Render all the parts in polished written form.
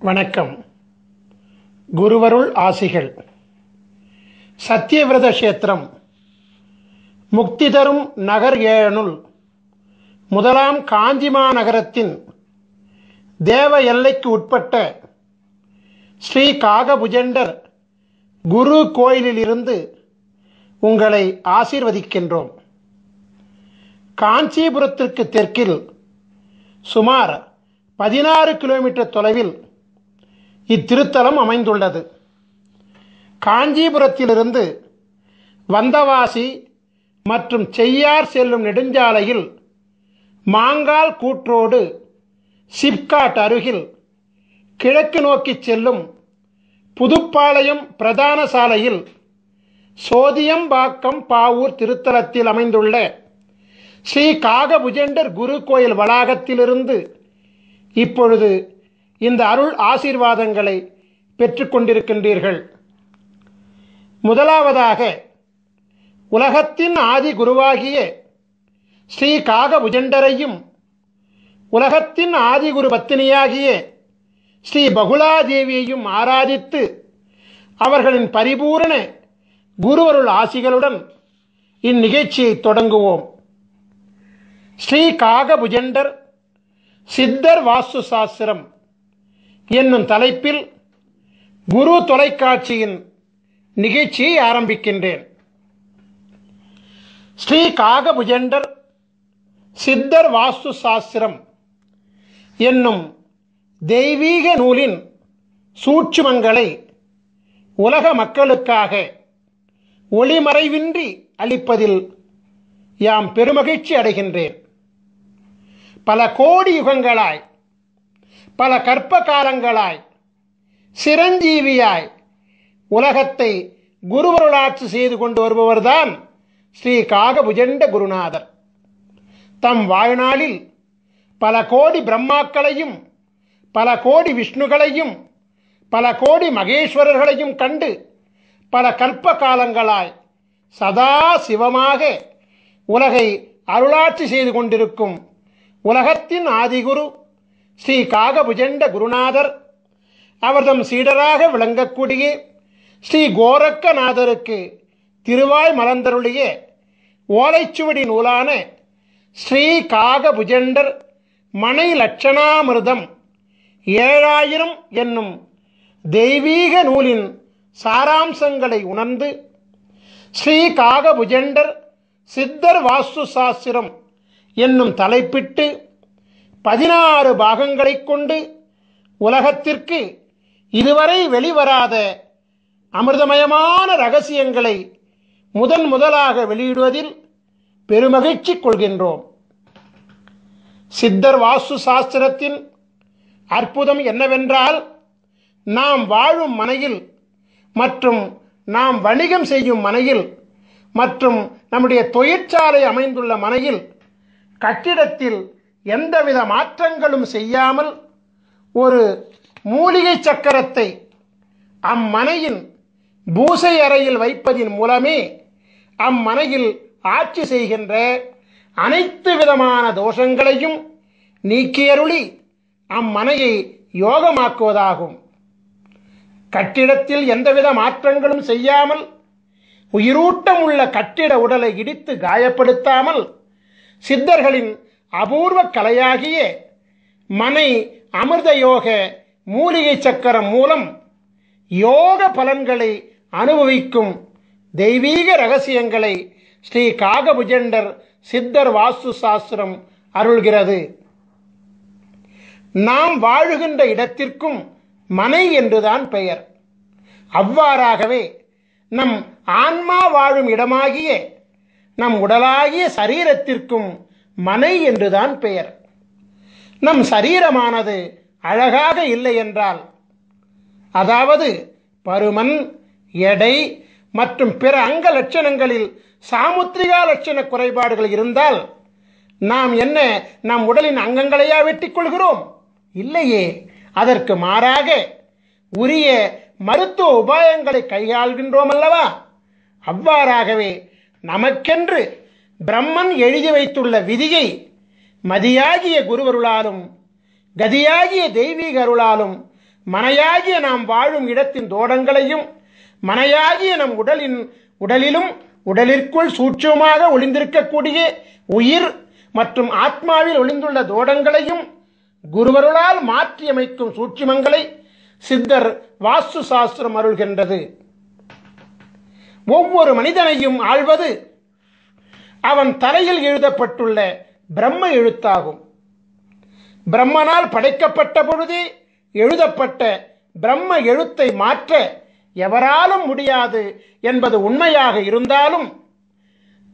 வணக்கம். குருவருள் ஆசிகள். சத்தியவிரத கஷேத்திரம் முக்தி தரும் நகர் ஏழனுள் முதலாம் காஞ்சிமா நகரத்தின் தேவ எல்லைக்கு உட்பட்ட ஸ்ரீ காகபுஜண்டர் குரு கோயிலிலிருந்து உங்களை ஆசீர்வதிக்கின்றோம். காஞ்சிபுரத்திற்கு தெற்கில் சுமார் 16 கிலோமீட்டர் தொலைவில் இத்திருத்தலம் அமைந்துள்ளது. காஞ்சிபுரத்திலிருந்து வந்தவாசி மற்றும் செய்யார் செல்லும் நெடுஞ்சாலையில் மாங்கால் கூற்றோடு சிப்காட் அருகில் கிழக்கு நோக்கி செல்லும் புதுப்பாளையம் பிரதான சாலையில் சோதியம்பாக்கம் பாவூர் திருத்தலத்தில் அமைந்துள்ள ஸ்ரீ காகபுஜண்டர் குரு கோயில் வளாகத்திலிருந்து இப்பொழுது இந்த அருள் ஆசீர்வாதங்களை பெற்றுக்கொண்டிருக்கின்றீர்கள். முதலாவதாக உலகத்தின் ஆதி குருவாகிய ஸ்ரீ காகபுஜண்டரையும் உலகத்தின் ஆதிகுரு பத்தினியாகிய ஸ்ரீ பகுலாதேவியையும் ஆராதித்து அவர்களின் பரிபூரண குருவருள் ஆசிகளுடன் இந்நிகழ்ச்சியை தொடங்குவோம். ஸ்ரீ காகபுஜண்டர் சித்தர் வாஸ்து சாஸ்திரம் என்னும் தலைப்பில் குரு தொலைக்காட்சியின் நிகழ்ச்சியை ஆரம்பிக்கின்றேன். ஸ்ரீ காகபுஜண்டர் சித்தர் வாஸ்து சாஸ்திரம் என்னும் தெய்வீக நூலின் சூட்சுமங்களை உலக மக்களுக்காக ஒளிமறைவின்றி அளிப்பதில் யாம் பெருமகிழ்ச்சி அடைகின்றேன். பல கோடி யுகங்களாய், பல கற்ப காலங்களாய் சிரஞ்சீவியாய் உலகத்தை குருவருளாட்சி செய்து கொண்டு வருபவர்தான் ஸ்ரீ காகபுஜண்ட குருநாதர். தம் வாழ்நாளில் பல கோடி பிரம்மாக்களையும் பல கோடி விஷ்ணுகளையும் பல கோடி மகேஸ்வரர்களையும் கண்டு பல கற்ப காலங்களாய் சதா சிவமாக உலகை அருளாட்சி செய்து கொண்டிருக்கும் உலகத்தின் ஆதிகுரு ஸ்ரீ காகபுஜண்ட குருநாதர் அவர்தம் சீடராக விளங்கக்கூடிய ஸ்ரீ கோரக்கநாதருக்கு திருவாய் மலர்ந்தருளிய ஓலைச்சுவடி நூலான ஸ்ரீ காகபுஜண்டர் மனை லட்சணாமிர்தம் 7000 என்னும் தெய்வீக நூலின் சாராம்சங்களை உணர்ந்து ஸ்ரீ காகபுஜண்டர் சித்தர் வாஸ்து சாஸ்திரம் என்னும் தலைப்பிட்டு 16 பாகங்களைக் கொண்டு உலகத்திற்கு இதுவரை வெளிவராத அமிர்தமயமான இரகசியங்களை முதலாக வெளியிடுவதில் பெருமகிழ்ச்சி கொள்கின்றோம். சித்தர் வாஸ்து சாஸ்திரத்தின் அற்புதம் என்னவென்றால், நாம் வாழும் மனையில் மற்றும் நாம் வணிகம் செய்யும் மனையில் மற்றும் நம்முடைய தொழிற்சாலை அமைந்துள்ள மனையில் கட்டிடத்தில் எந்தவித மாற்றங்களும் செய்யாமல் ஒரு மூலிகை சக்கரத்தை அம்மனையின் பூசை அறையில் வைப்பதின் மூலமே அம்மனையில் ஆட்சி செய்கின்ற அனைத்து விதமான தோஷங்களையும் நீக்கியருளி அம்மனையை யோகமாக்குவதாகும். கட்டிடத்தில் எந்தவித மாற்றங்களும் செய்யாமல் உயிரூட்டம் உள்ள கட்டிட உடலை இடித்து காயப்படுத்தாமல் சித்தர்களின் அபூர்வ கலையாகிய மனை அமிர்த யோக மூலிகை சக்கரம் மூலம் யோக பலன்களை அனுபவிக்கும் தெய்வீக இரகசியங்களை ஸ்ரீ காகபுஜண்டர் சித்தர் வாஸ்து சாஸ்திரம் அருள்கிறது. நாம் வாழுகின்ற இடத்திற்கும் மனை என்றுதான் பெயர். அவ்வாறாகவே நம் ஆன்மா வாழும் இடமாகிய நம் உடலாகிய சரீரத்திற்கும் மனை என்றுதான் பெயர். நம் சரீரமானது அழகாக இல்லை என்றால், அதாவது பருமன், எடை மற்றும் பிற அங்க லட்சணங்களில் சாமுத்திரிகா லட்சண குறைபாடுகள் இருந்தால் நாம் என்ன நம் உடலின் அங்கங்களையா வெட்டிக் கொள்கிறோம்? இல்லையே. அதற்கு மாறாக உரிய மருத்துவ உபாயங்களை கையாள்கின்றோம் அல்லவா? அவ்வாறாகவே நமக்கென்று பிரம்மன் எழுதி வைத்துள்ள விதியை மதியாகிய குருவருளாலும் கதியாகிய தெய்வீக அருளாலும் மனையாகிய நாம் வாழும் இடத்தின் தோடங்களையும் மனையாகிய நம் உடலிலும் உடலிற்குள் சூட்சமாக ஒளிந்திருக்கக்கூடிய உயிர் மற்றும் ஆத்மாவில் ஒளிந்துள்ள தோடங்களையும் குருவருளால் மாற்றியமைக்கும் சூட்சுமங்களை சித்தர் வாஸ்து சாஸ்திரம் அருள்கின்றது. ஒவ்வொரு மனிதனையும் ஆள்வது அவன் தலையில் எழுதப்பட்டுள்ள பிரம்ம எழுத்தாகும். பிரம்மனால் படைக்கப்பட்ட பொழுதே எழுதப்பட்ட பிரம்ம எழுத்தை மாற்ற எவராலும் முடியாது என்பது உண்மையாக இருந்தாலும்,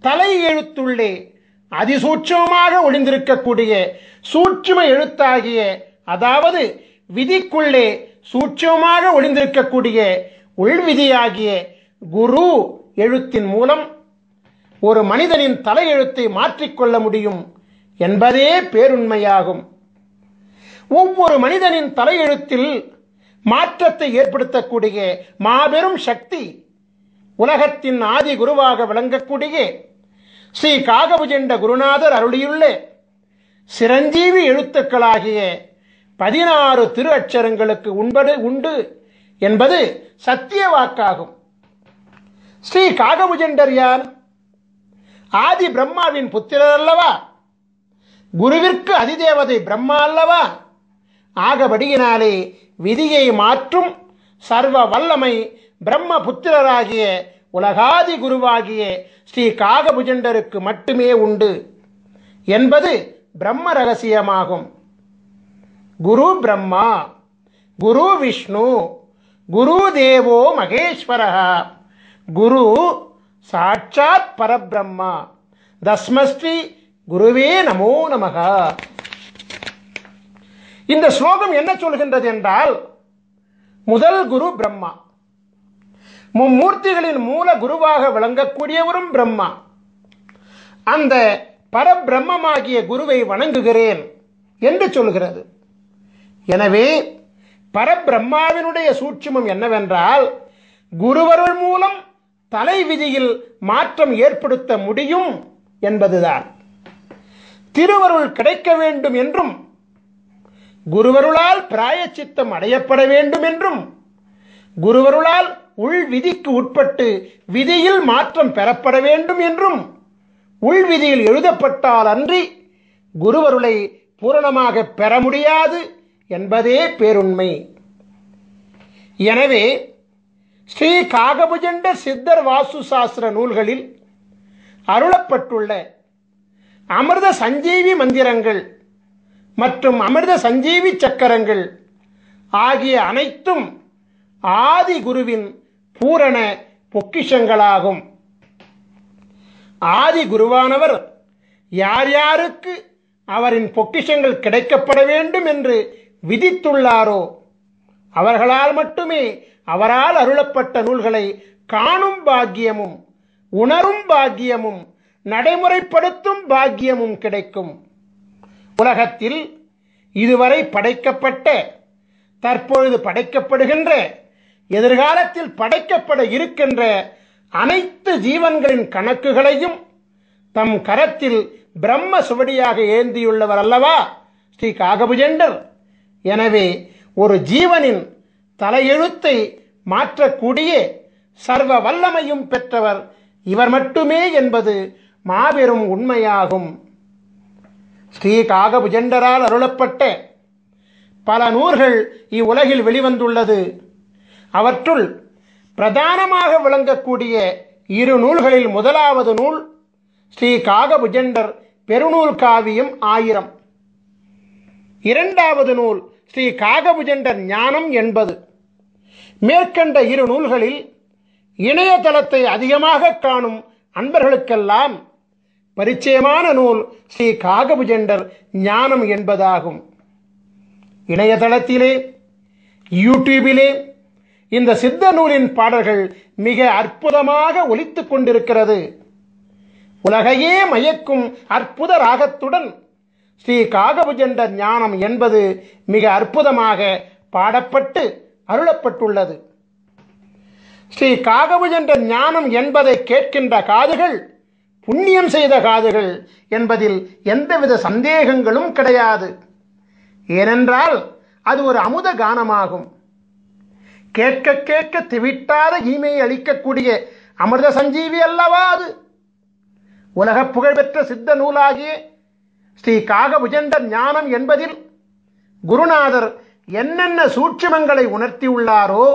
தலை எழுத்துள்ளே அதிசூட்சமாக ஒளிந்திருக்கக்கூடிய சூட்சும எழுத்தாகிய, அதாவது விதிக்குள்ளே சூட்சமாக ஒளிந்திருக்கக்கூடிய உள்விதியாகிய குரு எழுத்தின் மூலம் ஒரு மனிதனின் தலையெழுத்தை மாற்றிக்கொள்ள முடியும் என்பதே பேருண்மையாகும். ஒவ்வொரு மனிதனின் தலையெழுத்தில் மாற்றத்தை ஏற்படுத்தக்கூடிய மாபெரும் சக்தி உலகத்தின் ஆதி குருவாக விளங்கக்கூடிய ஸ்ரீ காகபுஜண்ட குருநாதர் அருளியுள்ள சிரஞ்சீவி எழுத்துக்களாகிய 16 திரு அட்சரங்களுக்கு உண்டு என்பது சத்திய வாக்காகும். ஸ்ரீ காகபுஜண்டர் யார்? ஆதி பிரம்மாவின் புத்திரர் அல்லவா? குருவிற்கு அதிதேவதை பிரம்மா அல்லவா? ஆகபடியினாலே விதியை மாற்றும் சர்வ வல்லமை பிரம்ம புத்திரராகிய உலகாதி குருவாகிய ஸ்ரீ காகபுஜண்டருக்கு மட்டுமே உண்டு என்பது பிரம்ம ரகசியமாகும். குரு பிரம்மா, குரு விஷ்ணு, குரு தேவோ மகேஸ்வரः, குரு சாட்சாத் பரபிரம்மா, தஸ்மஸ்ரீ குருவே நமோ நமக. இந்த ஸ்லோகம் என்ன சொல்கின்றது என்றால், முதல் குரு பிரம்மா, மும்மூர்த்திகளின் மூல குருவாக விளங்கக்கூடியவரும் பிரம்மா. அந்த பரபிரம்மமாகிய குருவை வணங்குகிறேன் என்று சொல்கிறது. எனவே பரபிரம்மாவினுடைய சூட்சுமம் என்னவென்றால், குருவருள் மூலம் தலை விதியில் மாற்றம் ஏற்படுத்த முடியும் என்பதுதான். திருவருள் கிடைக்க வேண்டும் என்றும், குருவருளால் பிராயச்சித்தம் அடையப்பட வேண்டும் என்றும், குருவருளால் உள் விதிக்கு உட்பட்டு விதியில் மாற்றம் பெறப்பட வேண்டும் என்றும் உள்விதியில் எழுதப்பட்டால் அன்றி குருவருளை பூரணமாக பெற முடியாது என்பதே பேருண்மை. எனவே ஸ்ரீ காகபுஜண்ட சித்தர் வாஸ்து சாஸ்திர நூல்களில் அருளப்பட்டுள்ள அமிர்த சஞ்சீவி மந்திரங்கள் மற்றும் அமிர்த சஞ்சீவி சக்கரங்கள் ஆகிய அனைத்தும் ஆதி குருவின் பூரண பொக்கிஷங்களாகும். ஆதி குருவானவர் யார் யாருக்கு அவரின் பொக்கிஷங்கள் கிடைக்கப்பட வேண்டும் என்று விதித்துள்ளாரோ அவர்களால் மட்டுமே அவரால் அருளப்பட்ட நூல்களை காணும் பாக்கியமும் உணரும் பாக்கியமும் நடைமுறைப்படுத்தும் பாக்கியமும் கிடைக்கும். உலகத்தில் இதுவரை படைக்கப்பட்ட, தற்பொழுது படைக்கப்படுகின்ற, எதிர்காலத்தில் படைக்கப்பட இருக்கின்ற அனைத்து ஜீவன்களின் கணக்குகளையும் தம் கரத்தில் பிரம்ம சுவடியாக ஏந்தியுள்ளவர் அல்லவா ஸ்ரீ காகபுஜண்டர். எனவே ஒரு ஜீவனின் தலையெழுத்தை மாற்றக்கூடிய சர்வ வல்லமையும் பெற்றவர் இவர் மட்டுமே என்பது மாபெரும் உண்மையாகும். ஸ்ரீ காகபுஜண்டரால் அருளப்பட்ட பல நூல்கள் இவ்வுலகில் வெளிவந்துள்ளது. அவற்றுள் பிரதானமாக விளங்கக்கூடிய 2 நூல்களில் முதலாவது நூல் ஸ்ரீ காகபுஜண்டர் பெருநூல் காவியம் 1000. இரண்டாவது நூல் ஸ்ரீ காகபுஜண்டர் ஞானம் 80. மேற்கண்ட 2 நூல்களில் இணையதளத்தை அதிகமாக காணும் அன்பர்களுக்கெல்லாம் பரிச்சயமான நூல் ஸ்ரீ காகபுஜண்டர் ஞானம் என்பதாகும். இணையதளத்திலே, யூடியூபிலே இந்த சித்த நூலின் பாடல்கள் மிக அற்புதமாக ஒலித்துக் கொண்டிருக்கிறது. உலகையே மயக்கும் அற்புத ராகத்துடன் ஸ்ரீ காகபுஜண்டர் ஞானம் என்பது மிக அற்புதமாக பாடப்பட்டு அருளப்பட்டுள்ளது. ஸ்ரீ காகபுஜண்டர் ஞானம் என்பதை கேட்கின்ற காதுகள் புண்ணியம் செய்த காதுகள் என்பதில் எந்தவித சந்தேகங்களும் கிடையாது. ஏனென்றால் அது ஒரு அமுத கானமாகும். கேட்க கேட்க திவிட்டாத ஈமையை அளிக்கக்கூடிய அமிர்த சஞ்சீவி அல்லவா அது. உலக புகழ்பெற்ற சித்த நூலாகிய ஸ்ரீ காகபுஜண்டர் ஞானம் என்பதில் குருநாதர் என்னென்ன சூட்சுமங்களை உணர்த்தியுள்ளாரோ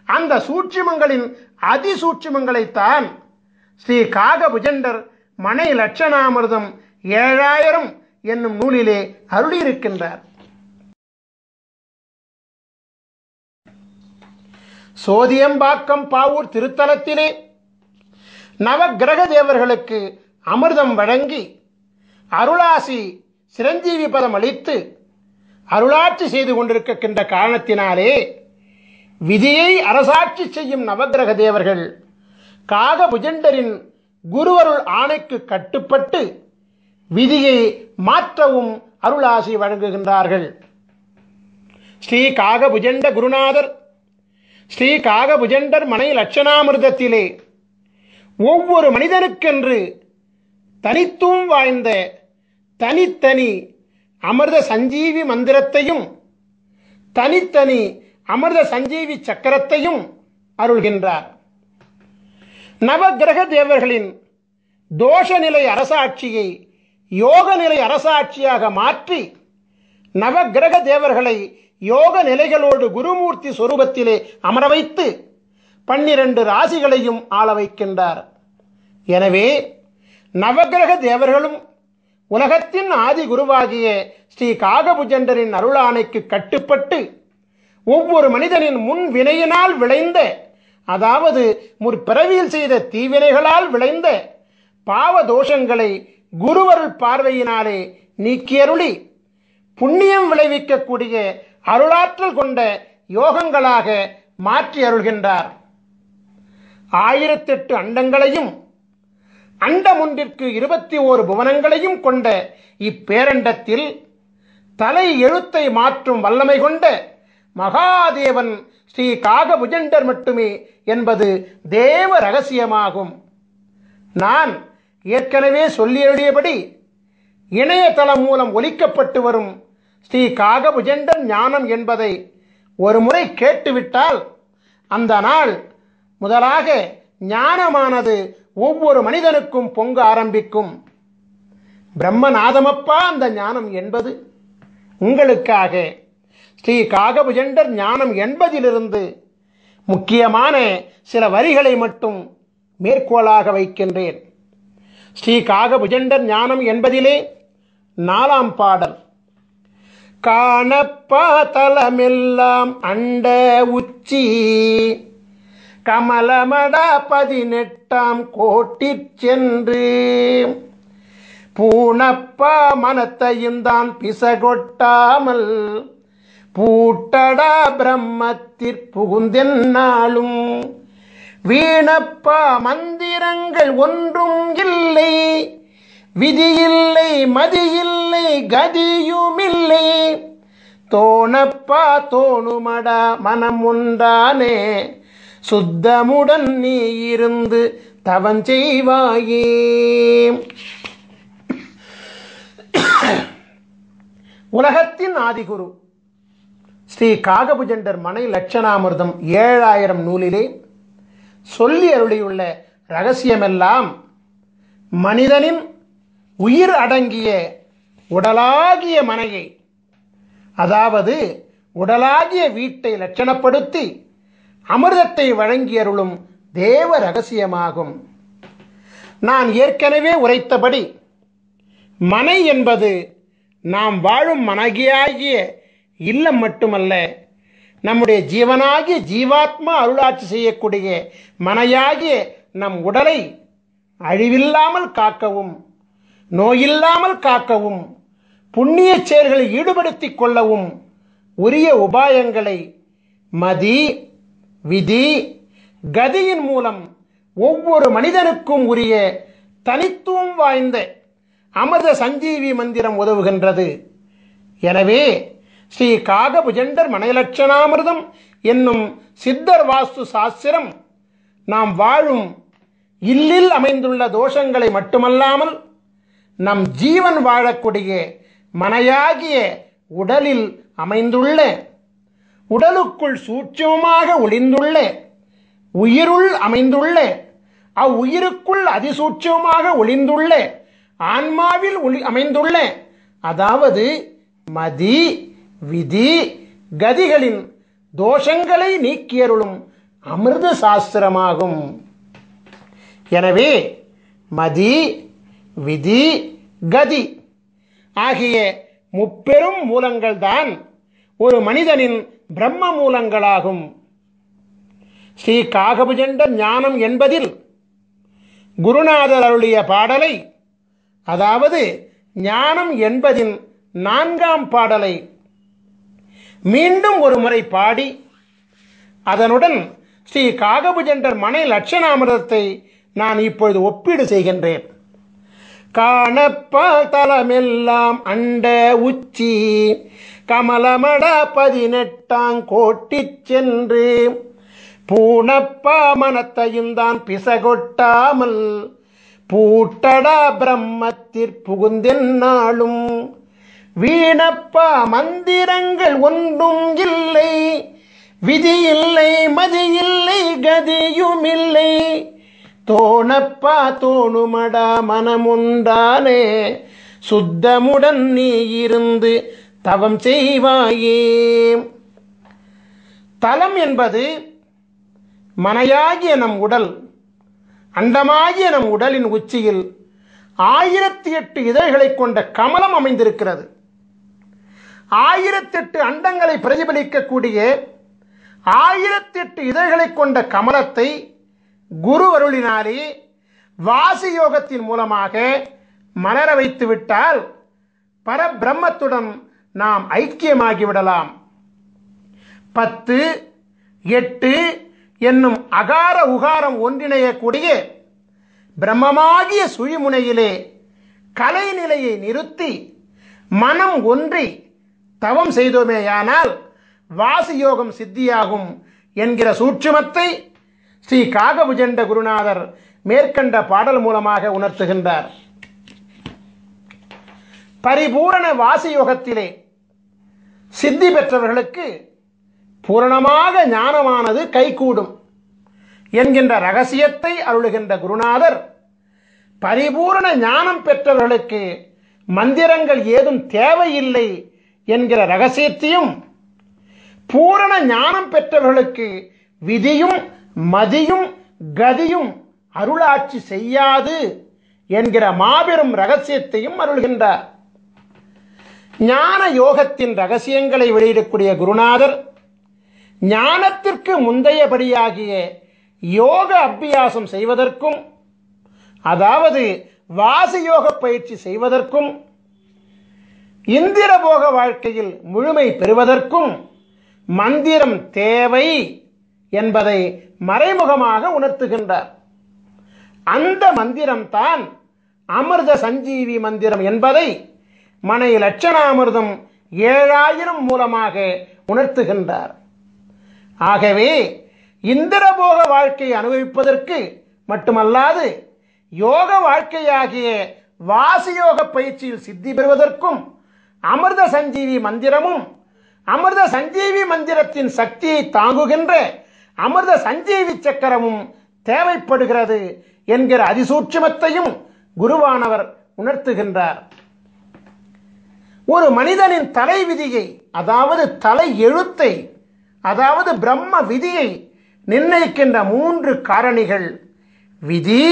அந்த சூட்சுமங்களின் அதிசூட்சுமங்களைத்தான் ஸ்ரீ காகபுஜண்டர் மனை லட்சணாமிர்தம் 7000 என்னும் நூலிலே அருளியிருக்கின்றார். சோதியம்பாக்கம் பாவூர் திருத்தலத்திலே நவக்கிரக தேவர்களுக்கு அமிர்தம் வழங்கி அருளாசி சிரஞ்சீவி பதம் அளித்து அருளாட்சி செய்து கொண்டிருக்கின்ற காரணத்தினாலே விதியை அரசாட்சி செய்யும் நவக்கிரக தேவர்கள் காகபுஜண்டரின் குருவருள் ஆணைக்கு கட்டுப்பட்டு விதியை மாற்றவும் அருளாசி வழங்குகின்றார்கள். ஸ்ரீ காகபுஜண்ட குருநாதர் ஸ்ரீ காகபுஜண்டர் மனை லட்சணாமிர்தத்திலே ஒவ்வொரு மனிதனுக்கென்று தனித்துவம் வாய்ந்த தனித்தனி அமிர்த சஞ்சீவி மந்திரத்தையும் தனித்தனி அமிர்த சஞ்சீவி சக்கரத்தையும் அருள்கின்றார். நவக்கிரக தேவர்களின் தோஷநிலை அரசாட்சியை யோக நிலை அரசாட்சியாக மாற்றி நவக்கிரக தேவர்களை யோக நிலைகளோடு குருமூர்த்தி சொரூபத்திலே அமர வைத்து 12 ராசிகளையும் ஆள வைக்கின்றார். எனவே நவக்கிரக தேவர்களும் உலகத்தின் ஆதி குருவாகிய ஸ்ரீ காகபுஜண்டரின் அருளாணைக்கு கட்டுப்பட்டு ஒவ்வொரு மனிதனின் முன் வினையினால் விளைந்த, அதாவது முற்பிறவியில் செய்த தீவினைகளால் விளைந்த பாவ தோஷங்களை குருவருள் பார்வையினாலே நீக்கியருளி புண்ணியம் விளைவிக்கக்கூடிய அருளாற்றல் கொண்ட யோகங்களாக மாற்றி அருள்கின்றார். 1008 அண்டங்களையும் அண்டம் ஒன்றிற்கு 21 புவனங்களையும் கொண்ட இப்பேரண்டத்தில் தலை எழுத்தை மாற்றும் வல்லமை கொண்ட மகாதேவன் ஸ்ரீ காகபுஜண்டர் மட்டுமே என்பது தேவ ரகசியமாகும். நான் ஏற்கனவே சொல்லியபடி இணையதளம் மூலம் ஒலிக்கப்பட்டு வரும் ஸ்ரீ காகபுஜண்டர் ஞானம் என்பதை ஒரு முறை கேட்டுவிட்டால் அந்த நாள் முதலாக ஞானமானது ஒவ்வொரு மனிதனுக்கும் பொங்க ஆரம்பிக்கும். பிரம்மநாதமப்பா அந்த ஞானம் என்பது. உங்களுக்காக ஸ்ரீ காகபுஜண்டர் ஞானம் என்பதிலிருந்து முக்கியமான சில வரிகளை மட்டும் மேற்கோளாக வைக்கின்றேன். ஸ்ரீ காகபுஜண்டர் ஞானம் என்பதிலே 4ஆம் பாடல். காணப்பா தலமெல்லாம் அண்ட உச்சி கமலமடா 18ஆம் கோட்டிற் சென்று பூணப்பா மனத்தையும் தான் பிசகொட்டாமல் பூட்டடா பிரம்மத்திற் புகுந்தென்னாலும் வீணப்பா மந்திரங்கள் ஒன்றும் இல்லை, விதியில்லை மதியில்லை கதியுமில்லை, தோணப்பா தோணுமடா மனம் ஒன்றானே சுத்தமுடன் நீ இருந்து தவஞ்செய்வாயே. உலகத்தின் ஆதிகுரு ஸ்ரீ காகபுஜண்டர் மனை லட்சணாமிர்தம் 7000 நூலிலே சொல்லி அருளியுள்ள இரகசியமெல்லாம் மனிதனின் உயிர் அடங்கிய உடலாகிய மனையை, அதாவது உடலாகிய வீட்டை லட்சணப்படுத்தி அமிர்தத்தை வழங்கி அருளும் தேவ ரகசியமாகும். நான் ஏற்கனவே உரைத்தபடி மனை என்பது நாம் வாழும் மனகியாகிய இல்லம் மட்டுமல்ல, நம்முடைய ஜீவனாகிய ஜீவாத்மா அருளாட்சி செய்யக்கூடிய மனையாகிய நம் உடலை அழிவில்லாமல் காக்கவும் நோயில்லாமல் காக்கவும் புண்ணிய செயல்களை ஈடுபடுத்திக் கொள்ளவும் உரிய உபாயங்களை மதி விதி கதியின் மூலம் ஒவ்வொரு மனிதனுக்கும் உரிய தனித்துவம் வாய்ந்த அமிர்த சஞ்சீவி மந்திரம் உதவுகின்றது. எனவே ஸ்ரீ காகபுஜண்டர் மனைலட்சணாமிர்தம் என்னும் சித்தர் வாஸ்து சாஸ்திரம் நாம் வாழும் இல்லில் அமைந்துள்ள தோஷங்களை மட்டுமல்லாமல் நம் ஜீவன் வாழக்கூடிய மனையாகிய உடலில் அமைந்துள்ள உடலுக்குள் சூட்சமமாக ஒளிந்துள்ள உயிருள் அமைந்துள்ள அவ்வுயிருக்குள் அதிசூட்சமாக ஒளிந்துள்ள ஆன்மாவில் அமைந்துள்ள அதாவது மதி விதி கதிகளின் தோஷங்களை நீக்கியருளும் அமிர்த சாஸ்திரமாகும். எனவே மதி விதி கதி ஆகிய முப்பெரும் மூலங்கள் தான் ஒரு மனிதனின் பிரம்ம மூலங்களாகும். ஸ்ரீ காகபுஜண்ட ஞானம் என்பதில் குருநாதர் அருளிய பாடலை, அதாவது ஞானம் என்பதின் 4ஆம் பாடலை மீண்டும் ஒரு முறை பாடி அதனுடன் ஸ்ரீ காகபுஜண்டர் மனை லட்சணாமிரதத்தை நான் இப்பொழுது ஒப்பீடு செய்கின்றேன். காணப்பால் தலமெல்லாம் அண்ட உச்சி கமலமட 18 கோட்டி சென்று பூணப்பா மனத்தையும் தான் பிசகொட்டாமல் பூட்டடா பிரம்மத்திற் புகுந்தென்னாலும் வீணப்பா மந்திரங்கள் ஒன்றும் இல்லை, விதி இல்லை, மதி இல்லை, கதியும் இல்லை, தோணப்பா தோணுமடா மனமுண்டானே சுத்தமுடன் நீ இருந்து தவம் செய்வாயே. தலம் என்பது மனையாகிய நம் உடல், அண்டமாகிய நம் உடலின் உச்சியில் 1008 இதழ்களை கொண்ட கமலம் அமைந்திருக்கிறது. 1008 அண்டங்களை பிரதிபலிக்கக்கூடிய 1008 இதழ்களை கொண்ட கமலத்தை குரு அருளினாலே வாசி யோகத்தின் மூலமாக மலர வைத்து விட்டால் பரபிரம்மத்துடன் நாம் ஐக்கியமாகிவிடலாம். 10, 8 என்னும் அகார உகாரம் ஒன்றிணையக்கூடிய பிரம்மமாகிய சுழிமுனையிலே கலைநிலையை நிறுத்தி மனம் ஒன்றி தவம் செய்தோமேயானால் வாசியோகம் சித்தியாகும் என்கிற சூட்சுமத்தை ஸ்ரீ காகபுஜண்ட குருநாதர் மேற்கண்ட பாடல் மூலமாக உணர்த்துகின்றார். பரிபூரண வாசியோகத்திலே சித்தி பெற்றவர்களுக்கு பூரணமாக ஞானமானது கைகூடும் என்கின்ற ரகசியத்தை அருளுகின்ற குருநாதர் பரிபூரண ஞானம் பெற்றவர்களுக்கு மந்திரங்கள் ஏதும் தேவையில்லை என்கிற ரகசியத்தையும், பூரண ஞானம் பெற்றவர்களுக்கு விதியும் மதியும் கதியும் அருளாட்சி செய்யாது என்கிற மாபெரும் ரகசியத்தையும் அருள்கின்றார். ஞான யோகத்தின் ரகசியங்களை வெளியிடக்கூடிய குருநாதர் ஞானத்திற்கு முந்தையபடியாகிய யோக அபியாசம் செய்வதற்கும், அதாவது வாசியோக பயிற்சி செய்வதற்கும், இந்திரபோக வாழ்க்கையில் முழுமை பெறுவதற்கும் மந்திரம் தேவை என்பதை மறைமுகமாக உணர்த்துகின்றார். அந்த மந்திரம்தான் அமிர்த சஞ்சீவி மந்திரம் என்பதை மனை லட்சணாமிர்தம் 7000 மூலமாக உணர்த்துகின்றார். ஆகவே இந்திரபோக வாழ்க்கையை அனுபவிப்பதற்கு மட்டுமல்லாது யோக வாழ்க்கையாகிய வாசியோக பயிற்சியில் சித்தி பெறுவதற்கும் அமிர்த சஞ்சீவி மந்திரமும், அமிர்த சஞ்சீவி மந்திரத்தின் சக்தியை தாங்குகின்ற அமிர்த சஞ்சீவி சக்கரமும் தேவைப்படுகிறது என்கிற அதிசூட்சுமத்தையும் குருவானவர் உணர்த்துகின்றார். ஒரு மனிதனின் தலை விதியை, அதாவது தலை எழுத்தை, அதாவது பிரம்ம விதியை நிர்ணயிக்கின்ற 3 காரணிகள் விதி,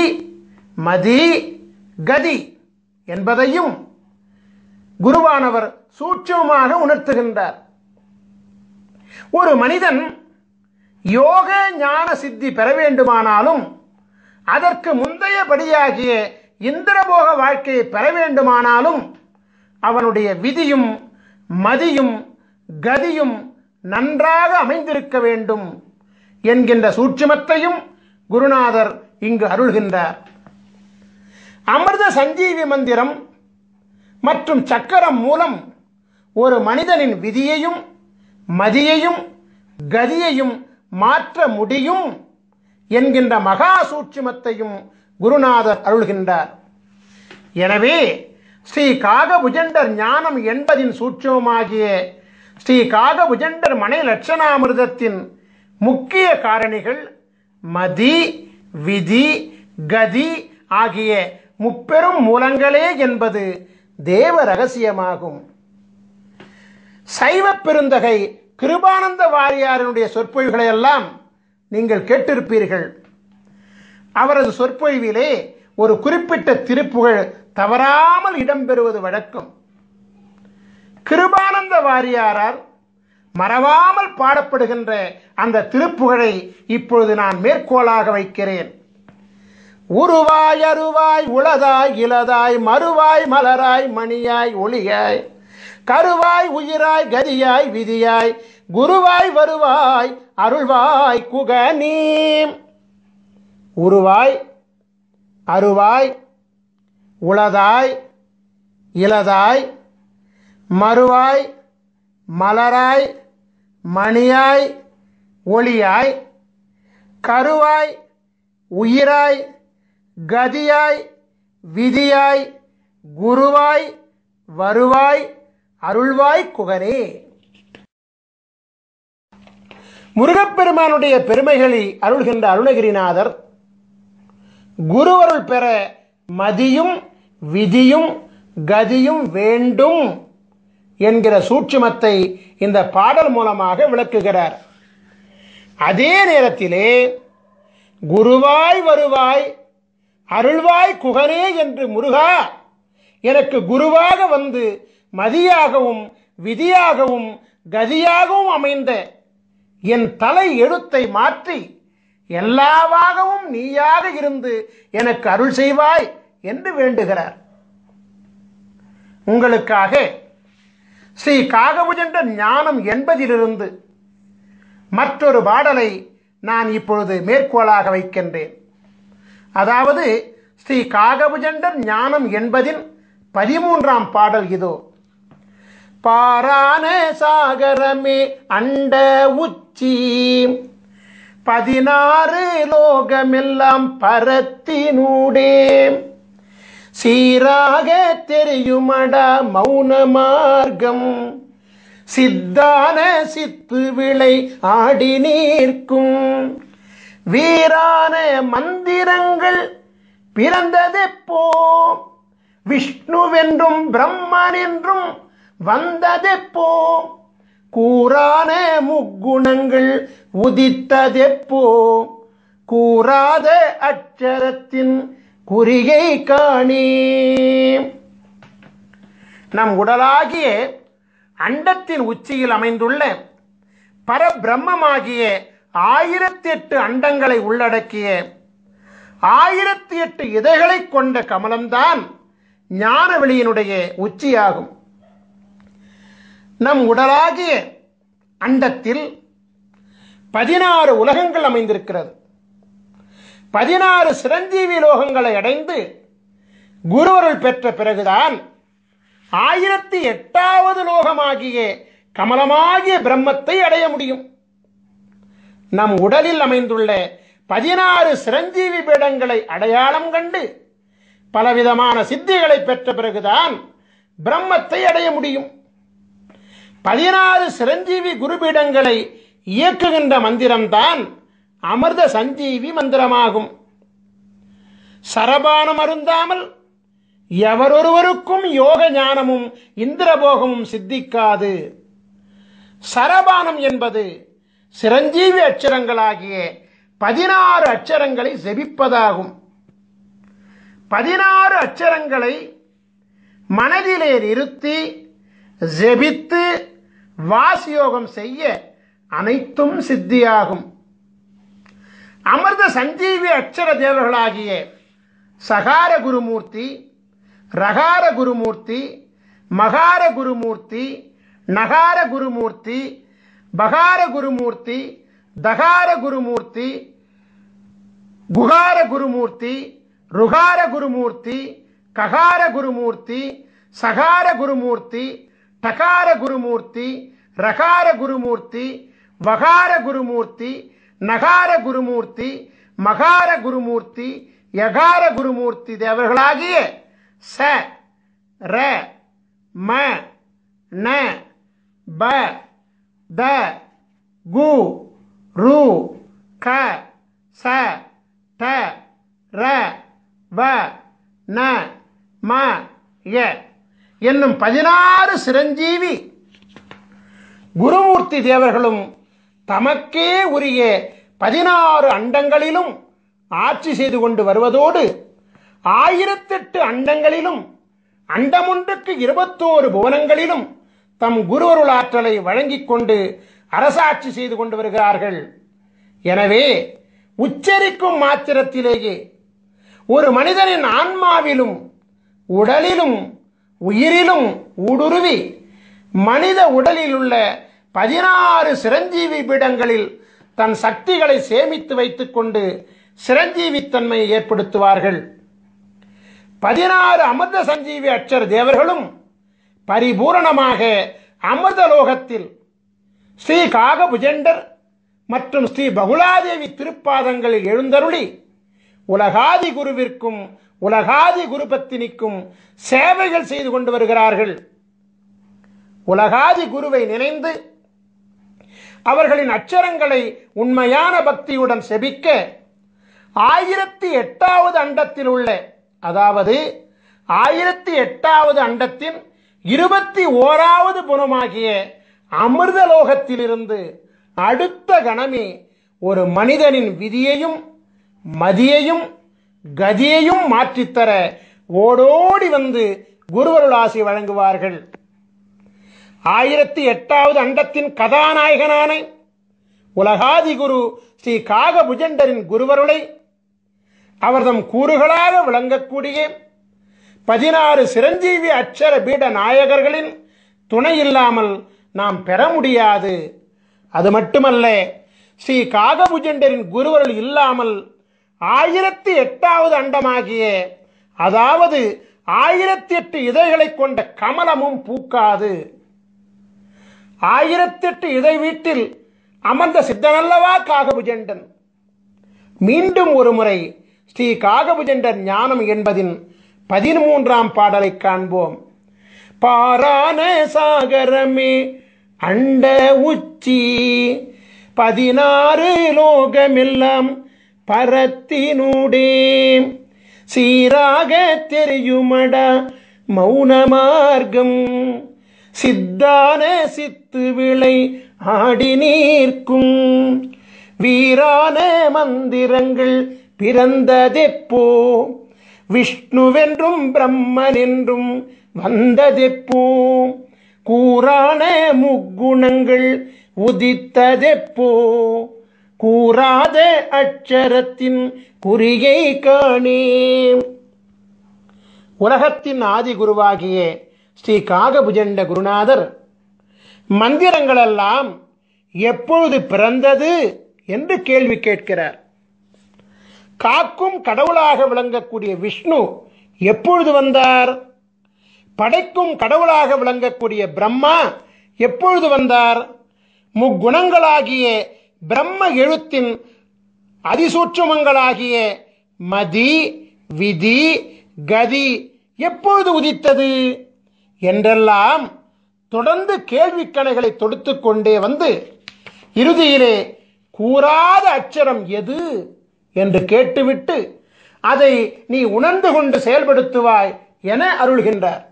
மதி, கதி என்பதையும் குருவானவர் சூட்சமாக உணர்த்துகின்றார். ஒரு மனிதன் யோக ஞான சித்தி பெற வேண்டுமானாலும், அதற்கு முந்தையபடியாகிய இந்திரபோக வாழ்க்கையை பெற வேண்டுமானாலும் அவனுடைய விதியும் மதியும் கதியும் நன்றாக அமைந்திருக்க வேண்டும் என்கின்ற சூட்சுமத்தையும் குருநாதர் இங்கு அருள்கின்றார். அமிர்த சஞ்சீவி மந்திரம் மற்றும் சக்கரம் மூலம் ஒரு மனிதனின் விதியையும் மதியையும் கதியையும் மாற்ற முடியும் என்கின்ற மகா சூட்சுமத்தையும் குருநாதர் அருள்கின்றார். எனவே ஸ்ரீ காகபுஜண்டர் ஞானம் என்பதின் சூட்சுமமாகிய ஸ்ரீ காகபுஜண்டர் மனை லட்சணாமிர்தத்தின் முக்கிய காரணிகள் மதி, விதி, கதி ஆகிய முப்பெரும் மூலங்களே என்பது தேவ ரகசியமாகும். சைவ பெருந்தகை கிருபானந்த வாரியாரினுடைய சொற்பொழிவுகளை எல்லாம் நீங்கள் கேட்டிருப்பீர்கள். அவரது சொற்பொழிவிலே ஒரு குறிப்பிட்ட திருப்புகழ் தவறாமல் இடம்பெறுவது வழக்கம். கிருபானந்த வாரியாரால் மறவாமல் பாடப்படுகின்ற அந்த திருப்புகழை இப்பொழுது நான் மேற்கோளாக வைக்கிறேன். உருவாய் அருவாய் உளதாய் இலதாய் மறுவாய் மலராய் மணியாய் ஒளியாய் கருவாய் உயிராய் கதியாய் விதியாய் குருவாய் வருவாய் அருள்வாய் குகனீ. உருவாய் அருவாய் உளதாய் இலதாய் மறுவாய் மலராய் மணியாய் ஒளியாய் கருவாய் உயிராய் கதியாய் விதியாய் குருவாய் வருவாய் அருள்வாய் குகனே. முருகப்பெருமானுடைய பெருமைகளை அருள்கின்ற அருணகிரிநாதர் குருவருள் பெற மதியும் விதியும் கதியும் வேண்டும் என்கிற சூட்சுமத்தை இந்த பாடல் மூலமாக விளக்குகிறார். அதே நேரத்திலே குருவாய் வருவாய் அருள்வாய் குகனே என்று முருகா எனக்கு குருவாக வந்து மதியாகவும் விதியாகவும் கதியாகவும் அமைந்த என் தலை எழுத்தை மாற்றி எல்லாவாகவும் நீயாக இருந்து எனக்கு அருள் செய்வாய் என்று வேண்டுகிறார். உங்களுக்காக ஸ்ரீ காகபுஜண்ட ஞானம் என்பதிலிருந்து மற்றொரு பாடலை நான் இப்பொழுது மேற்கோளாக வைக்கின்றேன். அதாவது ஸ்ரீ காகபுஜண்டர் ஞானம் என்பதின் 13ஆம் பாடல் இதோ. பாரான சாகரமே அண்ட உச்சி 16 லோகமெல்லாம் பரத்தினூடே சீராக தெரியுமடா மௌன மார்க்கம் சித்தான சித்து விளை ஆடி நீர்க்கும் வீரான மந்திரங்கள் பிறந்ததெப்போ விஷ்ணுவென்றும் பிரம்மன் என்றும் வந்ததெப்போ கூறான முக்குணங்கள் உதித்ததெப்போ கூறாத அட்சரத்தின் குறிகை காணே. நம் உடலாகிய அண்டத்தின் உச்சியில் அமைந்துள்ள பரபிரம்மமாகிய 1008 அண்டங்களை உள்ளடக்கிய 1008 இதழ்களை கொண்ட கமலம்தான் ஞானவெளியினுடைய உச்சியாகும். நம் உடலாகிய அண்டத்தில் 16 உலகங்கள் அமைந்திருக்கிறது. 16 சிரஞ்சீவி லோகங்களை அடைந்து குருவருள் பெற்ற பிறகுதான் 1008வது லோகமாகிய கமலமாகிய பிரம்மத்தை அடைய முடியும். நம் உடலில் அமைந்துள்ள 16 சிரஞ்சீவி பீடங்களை அடையாளம் கண்டு பலவிதமான சித்திகளை பெற்ற பிறகுதான் பிரம்மத்தை அடைய முடியும். 16 சிரஞ்சீவி குருபீடங்களை இயக்குகின்ற மந்திரம்தான் அமிர்த சஞ்சீவி மந்திரமாகும். சரபானம் அருந்தாமல் எவரொருவருக்கும் யோக ஞானமும் இந்திரபோகமும் சித்திக்காது. சரபானம் என்பது சிரஞ்சீவி அட்சரங்களாகிய 16 அட்சரங்களை ஜெபிப்பதாகும். 16 அட்சரங்களை மனதிலே நிறுத்தி ஜெபித்து வாசியோகம் செய்ய அனைத்தும் சித்தியாகும். அமிர்த சஞ்சீவி அட்சர தேவர்களாகிய சகார குருமூர்த்தி, ரகார குருமூர்த்தி, மகார குருமூர்த்தி, நகார குருமூர்த்தி, பகார குருமூர்த்தி, தகார குருமூர்த்தி, குகார குருமூர்த்தி, ருகார குருமூர்த்தி, ககார குருமூர்த்தி, சகார குருமூர்த்தி, டகார குருமூர்த்தி, ரகார குருமூர்த்தி, வகார குருமூர்த்தி, நகார குருமூர்த்தி, மகார குருமூர்த்தி, யகார குருமூர்த்தி தேவர்களாகிய ச ர ம ந ப த கு ரு க ச ட ர வ ந ம ய என்னும் 16 சிரஞ்சீவி குருமூர்த்தி தேவர்களும் தமக்கே உரிய 16 அண்டங்களிலும் ஆட்சி செய்து கொண்டு வருவதோடு 1008 அண்டங்களிலும் அண்டமொன்றுக்கு 21 புவனங்களிலும் தம் குருவருள் ஆற்றலை வழங்கிக் கொண்டு அரசாட்சி செய்து கொண்டு வருகிறார்கள். எனவே உச்சரிக்கும் மாத்திரத்திலேயே ஒரு மனிதனின் ஆன்மாவிலும் உடலிலும் உயிரிலும் ஊடுருவி மனித உடலில் உள்ள 16 சிரஞ்சீவி பீடங்களில் தன் சக்திகளை சேமித்து வைத்துக் கொண்டு சிரஞ்சீவித்தன்மையை ஏற்படுத்துவார்கள். 16 அமிர்த சஞ்சீவி அட்சர தேவர்களும் பரிபூரணமாக அமிர்தலோகத்தில் ஸ்ரீ காகபுஜண்டர் மற்றும் ஸ்ரீ பகுலாதேவி திருப்பாதங்களில் எழுந்தருளி உலகாதி குருவிற்கும் உலகாதி குருபத்தினிக்கும் சேவைகள் செய்து கொண்டு வருகிறார்கள். உலகாதி குருவை நினைந்து அவர்களின் அச்சரங்களை உண்மையான பக்தியுடன் செபிக்க 1008வது அண்டத்தில் உள்ள, அதாவது 1008வது அண்டத்தின் 21வது புனமாகிய அமிர்தலோகத்திலிருந்து அடுத்த கணமே ஒரு மனிதனின் விதியையும் மதியையும் கதியையும் மாற்றித்தர ஓடோடி வந்து குருவருள் ஆசி வழங்குவார்கள். 1008வது அண்டத்தின் கதாநாயகனான உலகாதி குரு ஸ்ரீ காகபுஜண்டரின் குருவருளை அவர்தம் கூறுகளாக விளங்கக்கூடிய 16 சிரஞ்சீவி அட்சர பீட நாயகர்களின் துணை இல்லாமல் நாம் பெற முடியாது. அது மட்டுமல்ல, ஸ்ரீ காகபுஜண்டரின் குருவருள் இல்லாமல் 1008வது அண்டமாகிய, அதாவது 1008 இதழ்களை கொண்ட கமலமும் பூக்காது. 1008 இதழ் வீட்டில் அமர்ந்த சித்தனல்லவா காகபுஜண்டன். மீண்டும் ஒரு முறை ஸ்ரீ காகபுஜண்டர் ஞானம் என்பதின் 13ஆம் பாடலை காண்போம். பாரான சாகரமே அண்ட உச்சி 16 லோகமெல்லாம் பரத்தினூடே சீராக தெரியுமடா மௌன மார்க்கம் சித்தான சித்து விளை ஆடி நீர்க்கும் வீரான மந்திரங்கள் பிறந்ததெப்போ விஷ்ணுவென்றும் பிரம்மனென்றும் வந்ததெப்போ கூறான முக்குணங்கள் உதித்ததெப்போ கூறாத அட்சரத்தின் குறியை காணே. உலகத்தின் ஆதி குருவாகிய ஸ்ரீ காகபுஜண்ட குருநாதர் மந்திரங்களெல்லாம் எப்பொழுது பிறந்தது என்று கேள்வி கேட்கிறார். காக்கும் கடவுளாக விளங்கக்கூடிய விஷ்ணு எப்பொழுது வந்தார்? படைக்கும் கடவுளாக விளங்கக்கூடிய பிரம்மா எப்பொழுது வந்தார்? முக்குணங்களாகிய பிரம்ம எழுத்தின் அதிசூட்சுமங்களாகிய மதி விதி கதி எப்பொழுது உதித்தது என்றெல்லாம் தொடர்ந்து கேள்விக்கணைகளை தொடுத்து கொண்டே வந்து இறுதியிலே கூறாத அட்சரம் எது என்று கேட்டுவிட்டு அதை நீ உணர்ந்து கொண்டு செயல்படுத்துவாய் என அருள்கின்றார்.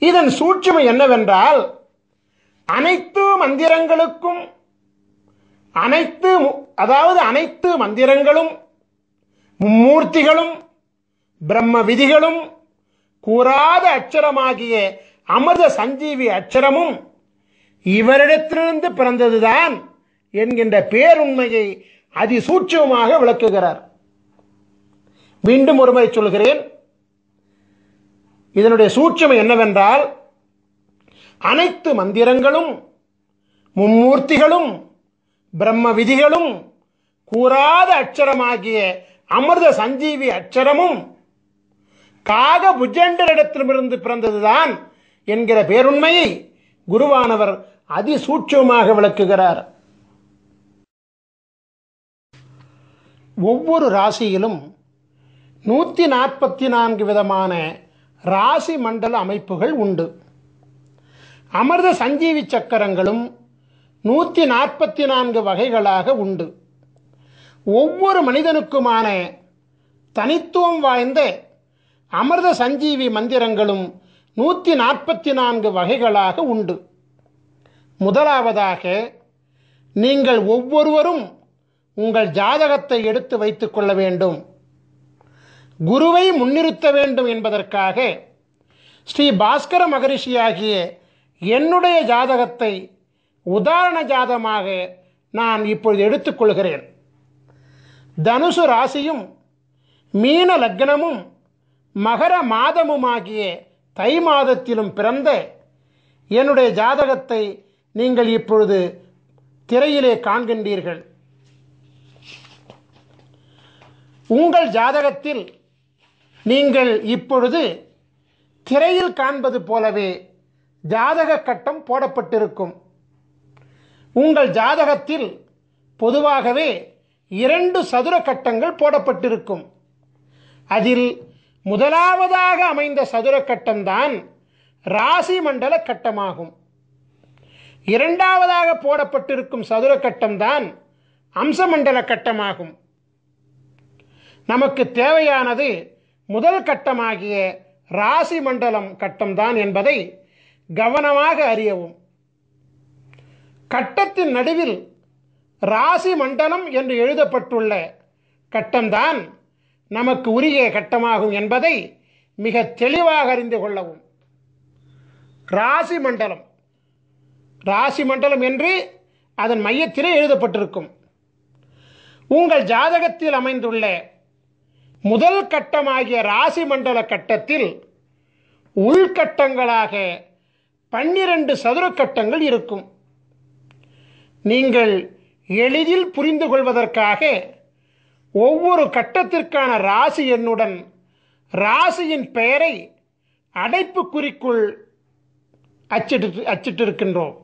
இதன் சூட்சுமை என்னவென்றால், அனைத்து மந்திரங்களுக்கும் அனைத்து மந்திரங்களும் மும்மூர்த்திகளும் பிரம்ம விதிகளும் கூறாத அட்சரமாகிய அமிர்த சஞ்சீவி அட்சரமும் இவரிடத்திலிருந்து பிறந்ததுதான் என்கின்ற பேருண்மையை அதிசூட்சமாக விளக்குகிறார். மீண்டும் ஒருமுறை சொல்கிறேன். இதனுடைய சூட்சுமை என்னவென்றால், அனைத்து மந்திரங்களும் மும்மூர்த்திகளும் பிரம்ம விதிகளும் கூறாத அட்சரமாகிய அமிர்த சஞ்சீவி அட்சரமும் காகபுஜண்டரிடத்திலிருந்து பிறந்ததுதான் என்கிற பேருண்மையை குருவானவர் அதிசூட்சமாக விளக்குகிறார். ஒவ்வொரு ராசியிலும் 144 விதமான ராசி மண்டல அமைப்புகள் உண்டு. அமிர்த சஞ்சீவி சக்கரங்களும் 144 வகைகளாக உண்டு. ஒவ்வொரு மனிதனுக்குமான தனித்துவம் வாய்ந்த அமிர்த சஞ்சீவி மந்திரங்களும் 144 வகைகளாக உண்டு. முதலாவதாக, நீங்கள் ஒவ்வொருவரும் உங்கள் ஜாதகத்தை எடுத்து வைத்துக் கொள்ள வேண்டும். குருவை முன்னிறுத்த வேண்டும் என்பதற்காக ஸ்ரீ பாஸ்கர மகரிஷியாகிய என்னுடைய ஜாதகத்தை உதாரண ஜாதகமாக நான் இப்பொழுது எடுத்துக்கொள்கிறேன். தனுசு ராசியும் மீன லக்னமும் மகர மாதமுமாகிய தை மாதத்திலும் பிறந்த என்னுடைய ஜாதகத்தை நீங்கள் இப்பொழுது திரையிலே காண்கின்றீர்கள். உங்கள் ஜாதகத்தில் நீங்கள் இப்பொழுது திரையில் காண்பது போலவே ஜாதக கட்டம் போடப்பட்டிருக்கும். உங்கள் ஜாதகத்தில் பொதுவாகவே 2 சதுர கட்டங்கள் போடப்பட்டிருக்கும். அதில் முதலாவதாக அமைந்த சதுர கட்டம்தான் ராசி மண்டல கட்டமாகும். இரண்டாவதாக போடப்பட்டிருக்கும் சதுர கட்டம்தான் அம்சமண்டல கட்டமாகும். நமக்கு தேவையானது முதல் கட்டமாகிய ராசி மண்டலம் கட்டம்தான் என்பதை கவனமாக அறியவும். கட்டத்தின் நடுவில் ராசி மண்டலம் என்று எழுதப்பட்டுள்ள கட்டம்தான் நமக்கு உரிய கட்டமாகும் என்பதை மிக தெளிவாக அறிந்து கொள்ளவும். ராசி மண்டலம் என்று அதன் மையத்திலே எழுதப்பட்டிருக்கும். உங்கள் ஜாதகத்தில் அமைந்துள்ள முதல் கட்டமாகிய ராசி மண்டல கட்டத்தில் உள்கட்டங்களாக 12 சதுர கட்டங்கள் இருக்கும். நீங்கள் எளிதில் புரிந்து கொள்வதற்காக ஒவ்வொரு கட்டத்திற்கான ராசி எண்ணுடன் ராசியின் பெயரை அடைப்புக்குறிக்குள் அச்சிட்டிருக்கின்றோம்.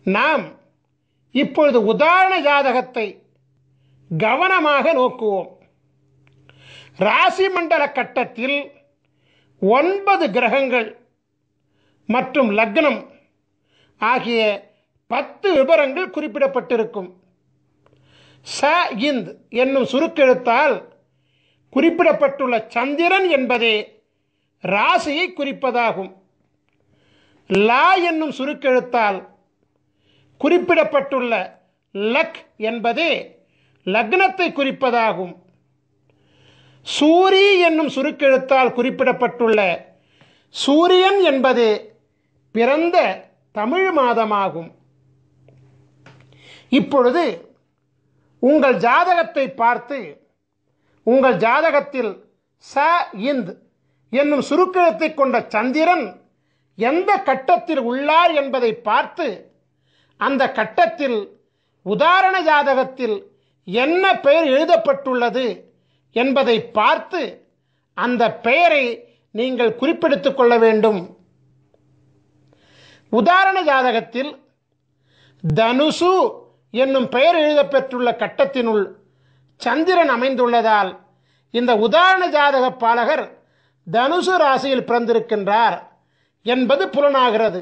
நாம் இப்பொழுது உதாரண ஜாதகத்தை கவனமாக நோக்குவோம். ராசி மண்டல கட்டத்தில் 9 கிரகங்கள் மற்றும் லக்னம் ஆகிய 10 விபரங்கள் குறிப்பிடப்பட்டிருக்கும். ச இந்த் என்னும் சுருக்கெழுத்தால் குறிப்பிடப்பட்டுள்ள சந்திரன் என்பதே ராசியை குறிப்பதாகும். லா என்னும் சுருக்கெழுத்தால் குறிப்பிடப்பட்டுள்ள லக் என்பதே லக்னத்தை குறிப்பதாகும். சூரி என்னும் சுருக்கெழுத்தால் குறிப்பிடப்பட்டுள்ள சூரியன் என்பதே பிறந்த தமிழ் மாதமாகும். இப்பொழுது உங்கள் ஜாதகத்தை பார்த்து உங்கள் ஜாதகத்தில் ச இந்த் என்னும் சுருக்கெழுத்தை கொண்ட சந்திரன் எந்த கட்டத்தில் உள்ளார் என்பதை பார்த்து அந்த கட்டத்தில் உதாரண ஜாதகத்தில் என்ன பெயர் எழுதப்பட்டுள்ளது என்பதை பார்த்து அந்த பெயரை நீங்கள் குறிப்பெடுத்துக் கொள்ள வேண்டும். உதாரண ஜாதகத்தில் தனுசு என்னும் பெயர் எழுதப்பெற்றுள்ள கட்டத்தினுள் சந்திரன் அமைந்துள்ளதால் இந்த உதாரண ஜாதக பாலகர் தனுசு ராசியில் பிறந்திருக்கின்றார் என்பது புலனாகிறது.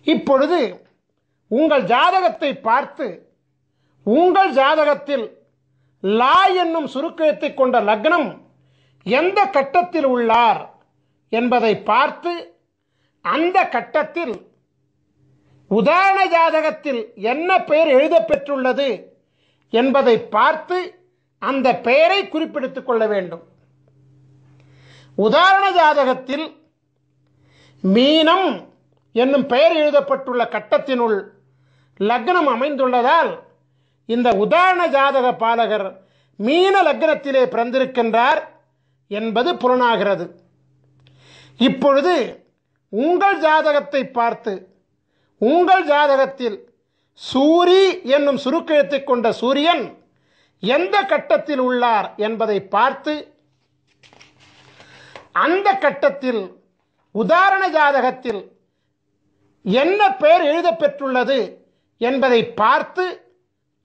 இப்பொழுது உங்கள் ஜாதகத்தை பார்த்து உங்கள் ஜாதகத்தில் லா என்னும் சுருக்கெழுத்தை கொண்ட லக்னம் எந்த கட்டத்தில் உள்ளார் என்பதை பார்த்து அந்த கட்டத்தில் உதாரண ஜாதகத்தில் என்ன பெயர் எழுதப்பெற்றுள்ளது என்பதை பார்த்து அந்த பெயரை குறிப்பிடுத்துக் கொள்ள வேண்டும். உதாரண ஜாதகத்தில் மீனம் என்னும் பெயர் எழுதப்பட்டுள்ள கட்டத்தினுள் லக்னம் அமைந்துள்ளதால் இந்த உதாரண ஜாதக பாலகர் மீன லக்னத்திலே பிறந்திருக்கின்றார் என்பது புலனாகிறது. இப்பொழுது உங்கள் ஜாதகத்தை பார்த்து உங்கள் ஜாதகத்தில் சூரி என்னும் சுருக்கெழுத்தை கொண்ட சூரியன் எந்த கட்டத்தில் உள்ளார் என்பதை பார்த்து அந்த கட்டத்தில் உதாரண ஜாதகத்தில் என்ன பெயர் எழுதப்பெற்றுள்ளது என்பதை பார்த்து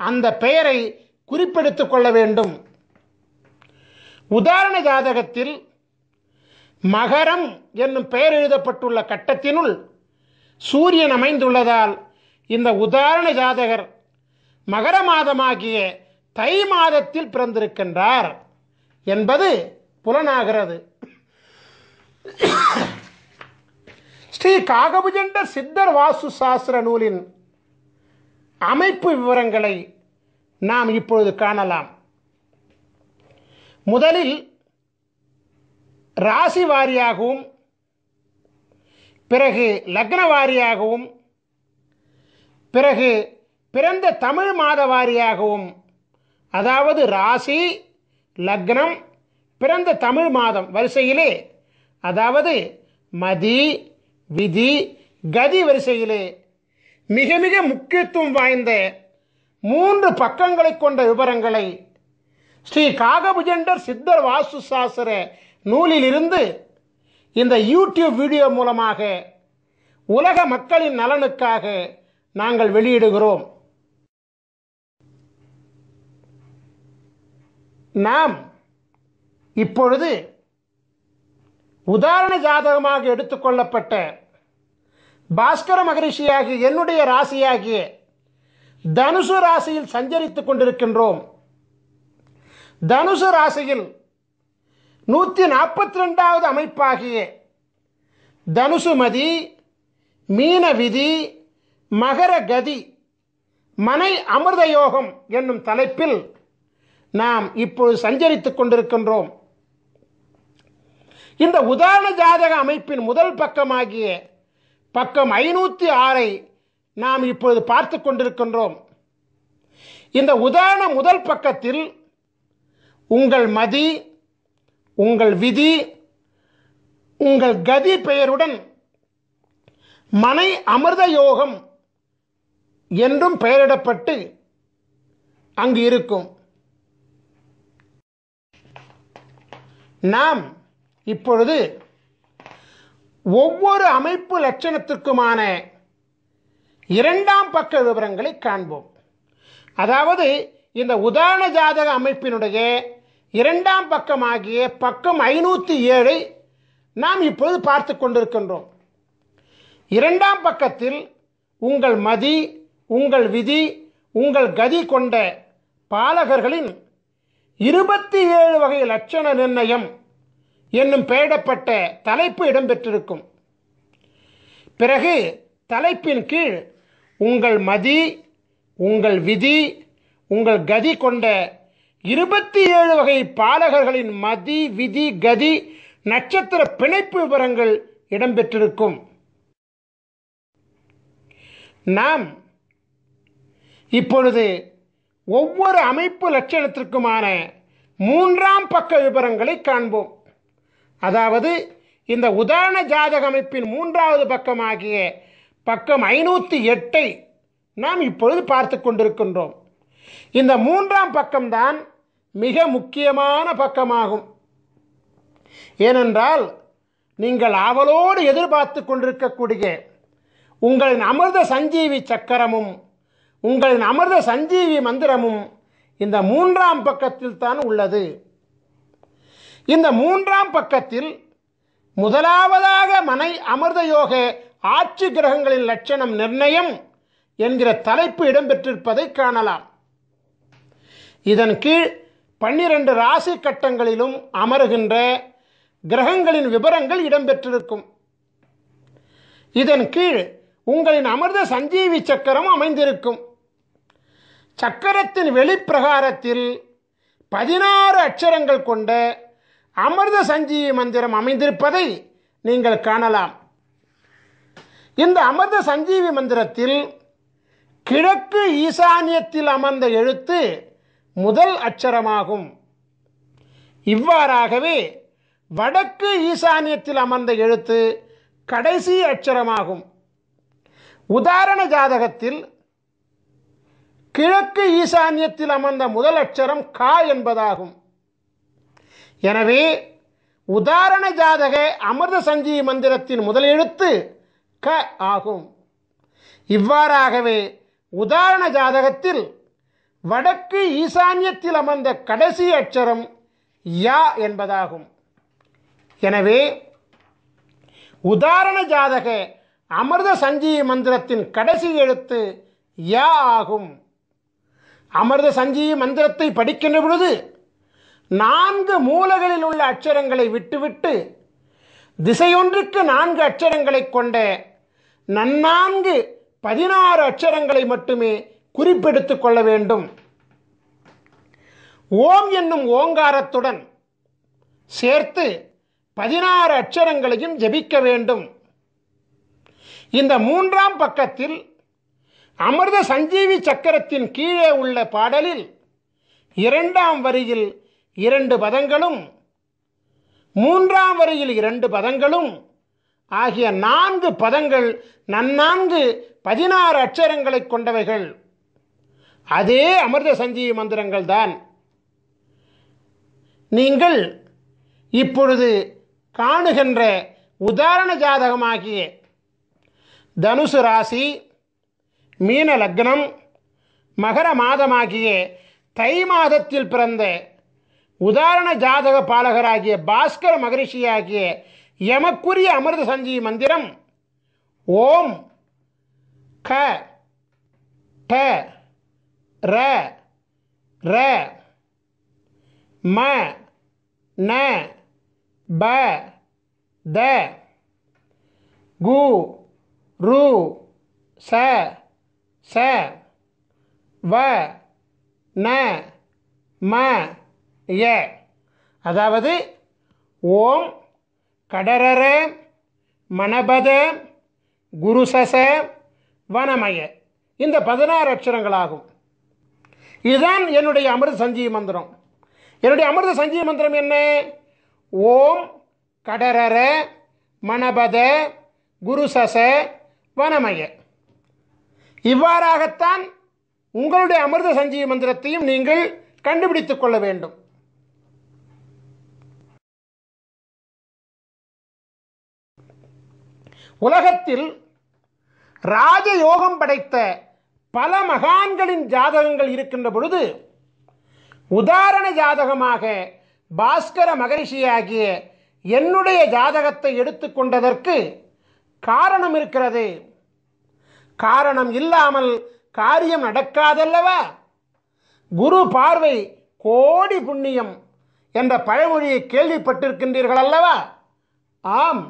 அந்த பெயரை குறிப்பெடுத்துக் கொள்ள வேண்டும். உதாரண ஜாதகத்தில் மகரம் என்னும் பெயர் எழுதப்பட்டுள்ள கட்டத்தினுள் சூரியன் அமைந்துள்ளதால் இந்த உதாரண ஜாதகர் மகர மாதமாகிய தை மாதத்தில் பிறந்திருக்கின்றார் என்பது புலனாகிறது. ஸ்ரீ காகபுஜண்டர் சித்தர் வாஸ்து சாஸ்திர நூலின் அமைப்பு விவரங்களை நாம் இப்பொழுது காணலாம். முதலில் ராசி வாரியாகவும் பிறகு லக்ன வாரியாகவும் பிறகு பிறந்த தமிழ் மாத வாரியாகவும், அதாவது ராசி லக்னம் பிறந்த தமிழ் மாதம் வரிசையிலே, அதாவது மதி விதி கதி வரிசையிலே மிக மிக முக்கியத்துவம் வாய்ந்த 3 பக்கங்களை கொண்ட விவரங்களை ஸ்ரீ காகபுஜண்டர் சித்தர் வாஸ்து சாஸ்திர நூலிலிருந்து இந்த யூடியூப் வீடியோ மூலமாக உலக மக்களின் நலனுக்காக நாங்கள் வெளியிடுகிறோம். நாம் இப்பொழுது உதாரண ஜாதகமாக எடுத்துக்கொள்ளப்பட்ட பாஸ்கர மகரிஷியாகிய என்னுடைய ராசியாகிய தனுசு ராசியில் சஞ்சரித்துக் கொண்டிருக்கின்றோம். தனுசு ராசியில் 142வது அமைப்பாகிய தனுசு மதி மீன விதி மகர கதி மனை அமிர்த யோகம் என்னும் தலைப்பில் நாம் இப்பொழுது சஞ்சரித்துக் கொண்டிருக்கின்றோம். இந்த உதாரண ஜாதக அமைப்பின் முதல் பக்கமாகிய பக்கம் 506 நாம் இப்பொழுது பார்த்து கொண்டிருக்கின்றோம். இந்த உதாரண முதல் பக்கத்தில் உங்கள் மதி உங்கள் விதி உங்கள் கதி பெயருடன் மனை அமிர்த யோகம் என்றும் பெயரிடப்பட்டு அங்கு இருக்கும். நாம் இப்பொழுது ஒவ்வொரு அமைப்பு லட்சணத்திற்குமான 2ஆம் பக்க விவரங்களை காண்போம். அதாவது இந்த உதாரண ஜாதக அமைப்பினுடைய 2ஆம் பக்கமாகிய பக்கம் 507 நாம் இப்பொழுது பார்த்து கொண்டிருக்கின்றோம். 2ஆம் பக்கத்தில் உங்கள் மதி உங்கள் விதி உங்கள் கதி கொண்ட பாலகர்களின் 27 வகை லட்சண நிர்ணயம் என்னும் பெயரிடப்பட்ட தலைப்பு இடம்பெற்றிருக்கும். பிறகு தலைப்பின் கீழ் உங்கள் மதி உங்கள் விதி உங்கள் கதி கொண்ட 27 வகை பாலகர்களின் மதி விதி கதி நட்சத்திர பிணைப்பு விவரங்கள் இடம்பெற்றிருக்கும். நாம் இப்பொழுது ஒவ்வொரு அமைப்பு லட்சணத்திற்குமான 3ஆம் பக்க விவரங்களை காண்போம். அதாவது இந்த உதாரண ஜாதக அமைப்பின் 3வது பக்கமாகிய பக்கம் 508 நாம் இப்பொழுது பார்த்து கொண்டிருக்கின்றோம். இந்த 3ஆம் பக்கம்தான் மிக முக்கியமான பக்கமாகும். ஏனென்றால் நீங்கள் ஆவலோடு எதிர்பார்த்து கொண்டிருக்கக்கூடிய உங்களின் அமிர்த சஞ்சீவி சக்கரமும் உங்களின் அமிர்த சஞ்சீவி மந்திரமும் இந்த 3ஆம் பக்கத்தில் தான் உள்ளது. இந்த 3ஆம் பக்கத்தில் முதலாவதாக மனை அமிர்த யோக ஆட்சி கிரகங்களின் லட்சணம் நிர்ணயம் என்கிற தலைப்பு இடம்பெற்றிருப்பதை காணலாம். இதன் கீழ் 12 ராசி கட்டங்களிலும் அமருகின்ற கிரகங்களின் விவரங்கள் இடம்பெற்றிருக்கும். இதன் கீழ் உங்களின் அமிர்த சஞ்சீவி சக்கரம் அமைந்திருக்கும். சக்கரத்தின் வெளிப்பிரகாரத்தில் 16 அட்சரங்கள் கொண்ட அமிர்த சஞ்சீவி மந்திரம் அமைந்திருப்பதை நீங்கள் காணலாம். இந்த அமிர்த சஞ்சீவி மந்திரத்தில் கிழக்கு ஈசானியத்தில் அமர்ந்த எழுத்து முதல் அட்சரமாகும். இவ்வாறாகவே வடக்கு ஈசானியத்தில் அமர்ந்த எழுத்து கடைசி அட்சரமாகும். உதாரண ஜாதகத்தில் கிழக்கு ஈசானியத்தில் அமர்ந்த முதல் அட்சரம் கா என்பதாகும். எனவே உதாரண ஜாதக அமிர்த சஞ்சீவி மந்திரத்தின் முதல் எழுத்து க ஆகும். இவ்வாறாகவே உதாரண ஜாதகத்தில் வடக்கு ஈசானியத்தில் அமர்ந்த கடைசி அட்சரம் யா என்பதாகும். எனவே உதாரண ஜாதக அமிர்த சஞ்சீவி மந்திரத்தின் கடைசி எழுத்து யா ஆகும். அமிர்த சஞ்சீவி மந்திரத்தை படிக்கின்ற பொழுது 4 மூலைகளில் உள்ள அட்சரங்களை விட்டுவிட்டு திசையொன்றுக்கு 4 அட்சரங்களை கொண்ட நன்னான்கு 16 அட்சரங்களை மட்டுமே குறிப்பெடுத்துக் கொள்ள வேண்டும். ஓம் என்னும் ஓங்காரத்துடன் சேர்த்து 16 அட்சரங்களையும் ஜபிக்க வேண்டும். இந்த 3ஆம் பக்கத்தில் அமிர்த சஞ்சீவி சக்கரத்தின் கீழே உள்ள பாடலில் 2ஆம் வரியில் 2 பதங்களும் 3ஆம் வரியில் 2 பதங்களும் ஆகிய 4 பதங்கள் நன்னான்கு 16 அட்சரங்களை கொண்டவைகள். அதே அமிர்த சஞ்சீவி மந்திரங்கள் தான். நீங்கள் இப்பொழுது காணுகின்ற உதாரண ஜாதகமாகிய தனுசு ராசி, மீன லக்னம், மகர மாதமாகிய தை மாதத்தில் பிறந்த உதாரண ஜாதக பாலகராகிய பாஸ்கர மகரிஷியாகிய எமக்குரிய அமிர்த சஞ்சீவி மந்திரம் ஓம் க ட ர ர ம ந ப த கு ரு ச ச வ ந ம ய. அதாவது ஓம் கடரர மணபத குருசச வனமய, இந்த 16 அட்சரங்களாகும். இதுதான் என்னுடைய அமிர்த சஞ்சீவி மந்திரம். என்னுடைய அமிர்த சஞ்சீவி மந்திரம் என்ன? ஓம் கடரர மணபத குருசச வனமய. இவ்வாறாகத்தான் உங்களுடைய அமிர்த சஞ்சீவி மந்திரத்தையும் நீங்கள் கண்டுபிடித்துக் கொள்ள வேண்டும். உலகத்தில் ராஜயோகம் படைத்த பல மகான்களின் ஜாதகங்கள் இருக்கின்ற பொழுது உதாரண ஜாதகமாக பாஸ்கர மகரிஷியாகிய என்னுடைய ஜாதகத்தை எடுத்துக்கொண்டதற்கு காரணம் இருக்கிறது. காரணம் இல்லாமல் காரியம் நடக்காதல்லவா? குரு பார்வை கோடி புண்ணியம் என்ற பழமொழியை கேள்விப்பட்டிருக்கின்றீர்கள் அல்லவா? ஆம்,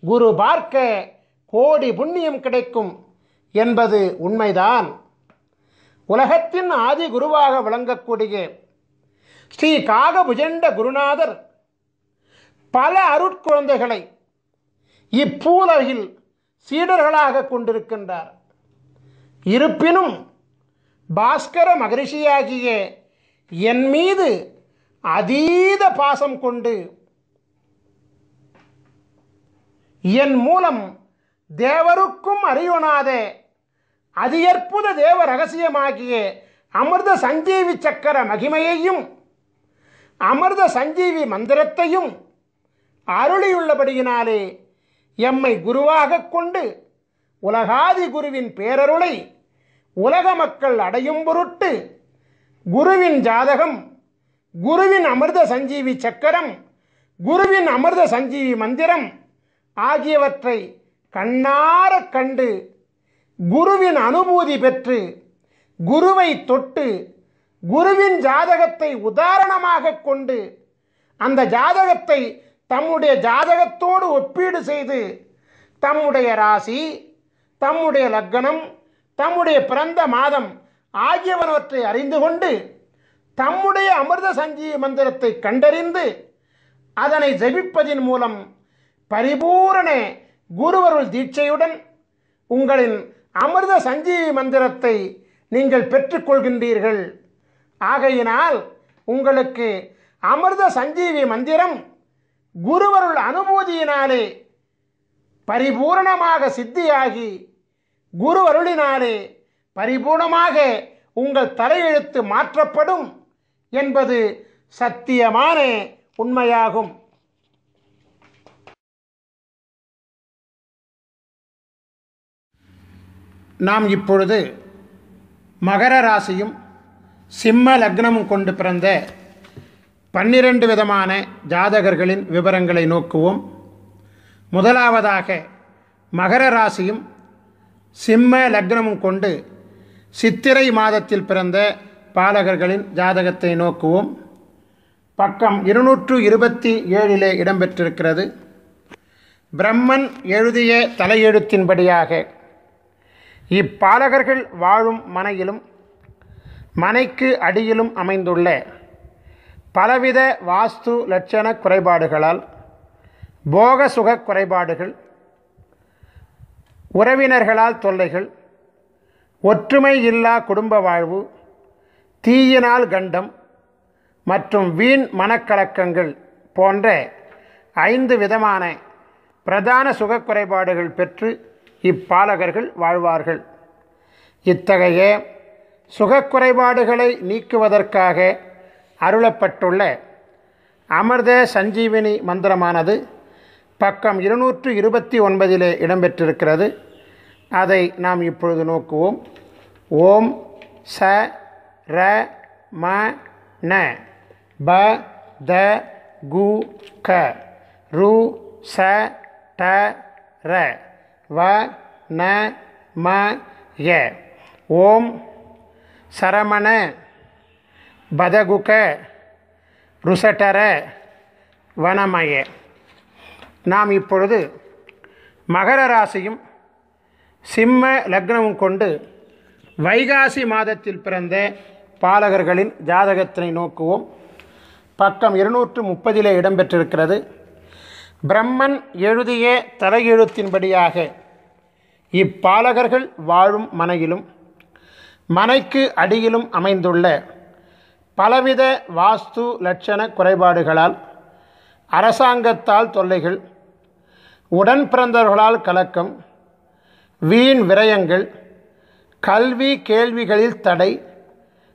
குரு பார்க்க கோடி புண்ணியம் கிடைக்கும் என்பது உண்மைதான். உலகத்தின் ஆதி குருவாக விளங்கக்கூடிய ஸ்ரீ காகபுஜண்ட குருநாதர் பல அருட்குழந்தைகளை இப்பூலகில் சீடர்களாக கொண்டிருக்கின்றார். இருப்பினும் பாஸ்கர மகரிஷியாகிய என் மீது அதீத பாசம் கொண்டு என் மூலம் தேவருக்கும் அறியொணாத அதியற்புத தேவ ரகசியமாகிய அமிர்த சஞ்சீவி சக்கர மகிமையையும் அமிர்த சஞ்சீவி மந்திரத்தையும் அருளியுள்ளபடியினாலே எம்மை குருவாக கொண்டு உலகாதி குருவின் பேரருளை உலக மக்கள் அடையும் பொருட்டு குருவின் ஜாதகம், குருவின் அமிர்த சஞ்சீவி சக்கரம், குருவின் அமிர்த சஞ்சீவி மந்திரம் ஆகியவற்றை கண்ணார கண்டு குருவின் அனுபூதி பெற்று குருவை தொட்டு குருவின் ஜாதகத்தை உதாரணமாக கொண்டு அந்த ஜாதகத்தை தம்முடைய ஜாதகத்தோடு ஒப்பீடு செய்து தம்முடைய ராசி, தம்முடைய லக்னம், தம்முடைய பிறந்த மாதம் ஆகியவற்றை அறிந்து கொண்டு தம்முடைய அமிர்த சஞ்சீவி மந்திரத்தை கண்டறிந்து அதனை ஜபிப்பதின் மூலம் பரிபூரண குருவருள் தீட்சையுடன் உங்களின் அமிர்த சஞ்சீவி மந்திரத்தை நீங்கள் பெற்றுக்கொள்கின்றீர்கள். ஆகையினால் உங்களுக்கு அமிர்த சஞ்சீவி மந்திரம் குருவருள் அனுபூதியினாலே பரிபூரணமாக சித்தியாகி குருவருளினாலே பரிபூர்ணமாக உங்கள் தலையெழுத்து மாற்றப்படும் என்பது சத்தியமான உண்மையாகும். நாம் இப்பொழுது மகர ராசியும் சிம்ம லக்னமும் கொண்டு பிறந்த 12 விதமான ஜாதகர்களின் விவரங்களை நோக்குவோம். முதலாவதாக மகர ராசியும் சிம்ம லக்னமும் கொண்டு சித்திரை மாதத்தில் பிறந்த பாலகர்களின் ஜாதகத்தை நோக்குவோம். பக்கம் 227 இடம்பெற்றிருக்கிறது. பிரம்மன் எழுதிய தலையெழுத்தின்படியாக இப்பாலகர்கள் வாழும் மனையிலும் மனைக்கு அடியிலும் அமைந்துள்ள பலவித வாஸ்து லட்சண குறைபாடுகளால் போக சுக குறைபாடுகள், உறவினர்களால் தொல்லைகள், ஒற்றுமை இல்லா குடும்ப வாழ்வு, தீயினால் கண்டம் மற்றும் வீண் மனக்கலக்கங்கள் போன்ற 5 விதமான பிரதான சுக குறைபாடுகள் பெற்று இப்பாலகர்கள் வாழ்வார்கள். இத்தகைய சுகக்குறைபாடுகளை நீக்குவதற்காக அருளப்பட்டுள்ள அமிர்த சஞ்சீவினி மந்திரமானது பக்கம் 229 இடம்பெற்றிருக்கிறது. அதை நாம் இப்பொழுது நோக்குவோம். ஓம் ச ர ம ந ப த கு க ரு ச ட ர வ ந ம ய. ஓம் சரமண பதகுக ருசடர வனமய. நாம் இப்பொழுது மகர ராசியும் சிம்ம லக்னமும் கொண்டு வைகாசி மாதத்தில் பிறந்த பாலகர்களின் ஜாதகத்தினை நோக்குவோம். பக்கம் 230 இடம்பெற்றிருக்கிறது. பிரம்மன் எழுதிய தலையெழுத்தின்படியாக இப்பாலகர்கள் வாழும் மனையிலும் மனைக்கு அடியிலும் அமைந்துள்ள பலவித வாஸ்து லட்சண குறைபாடுகளால் அரசாங்கத்தால் தொல்லைகள், உடன் பிறந்தவர்களால் கலக்கம், வீண் விரயங்கள், கல்வி கேள்விகளில் தடை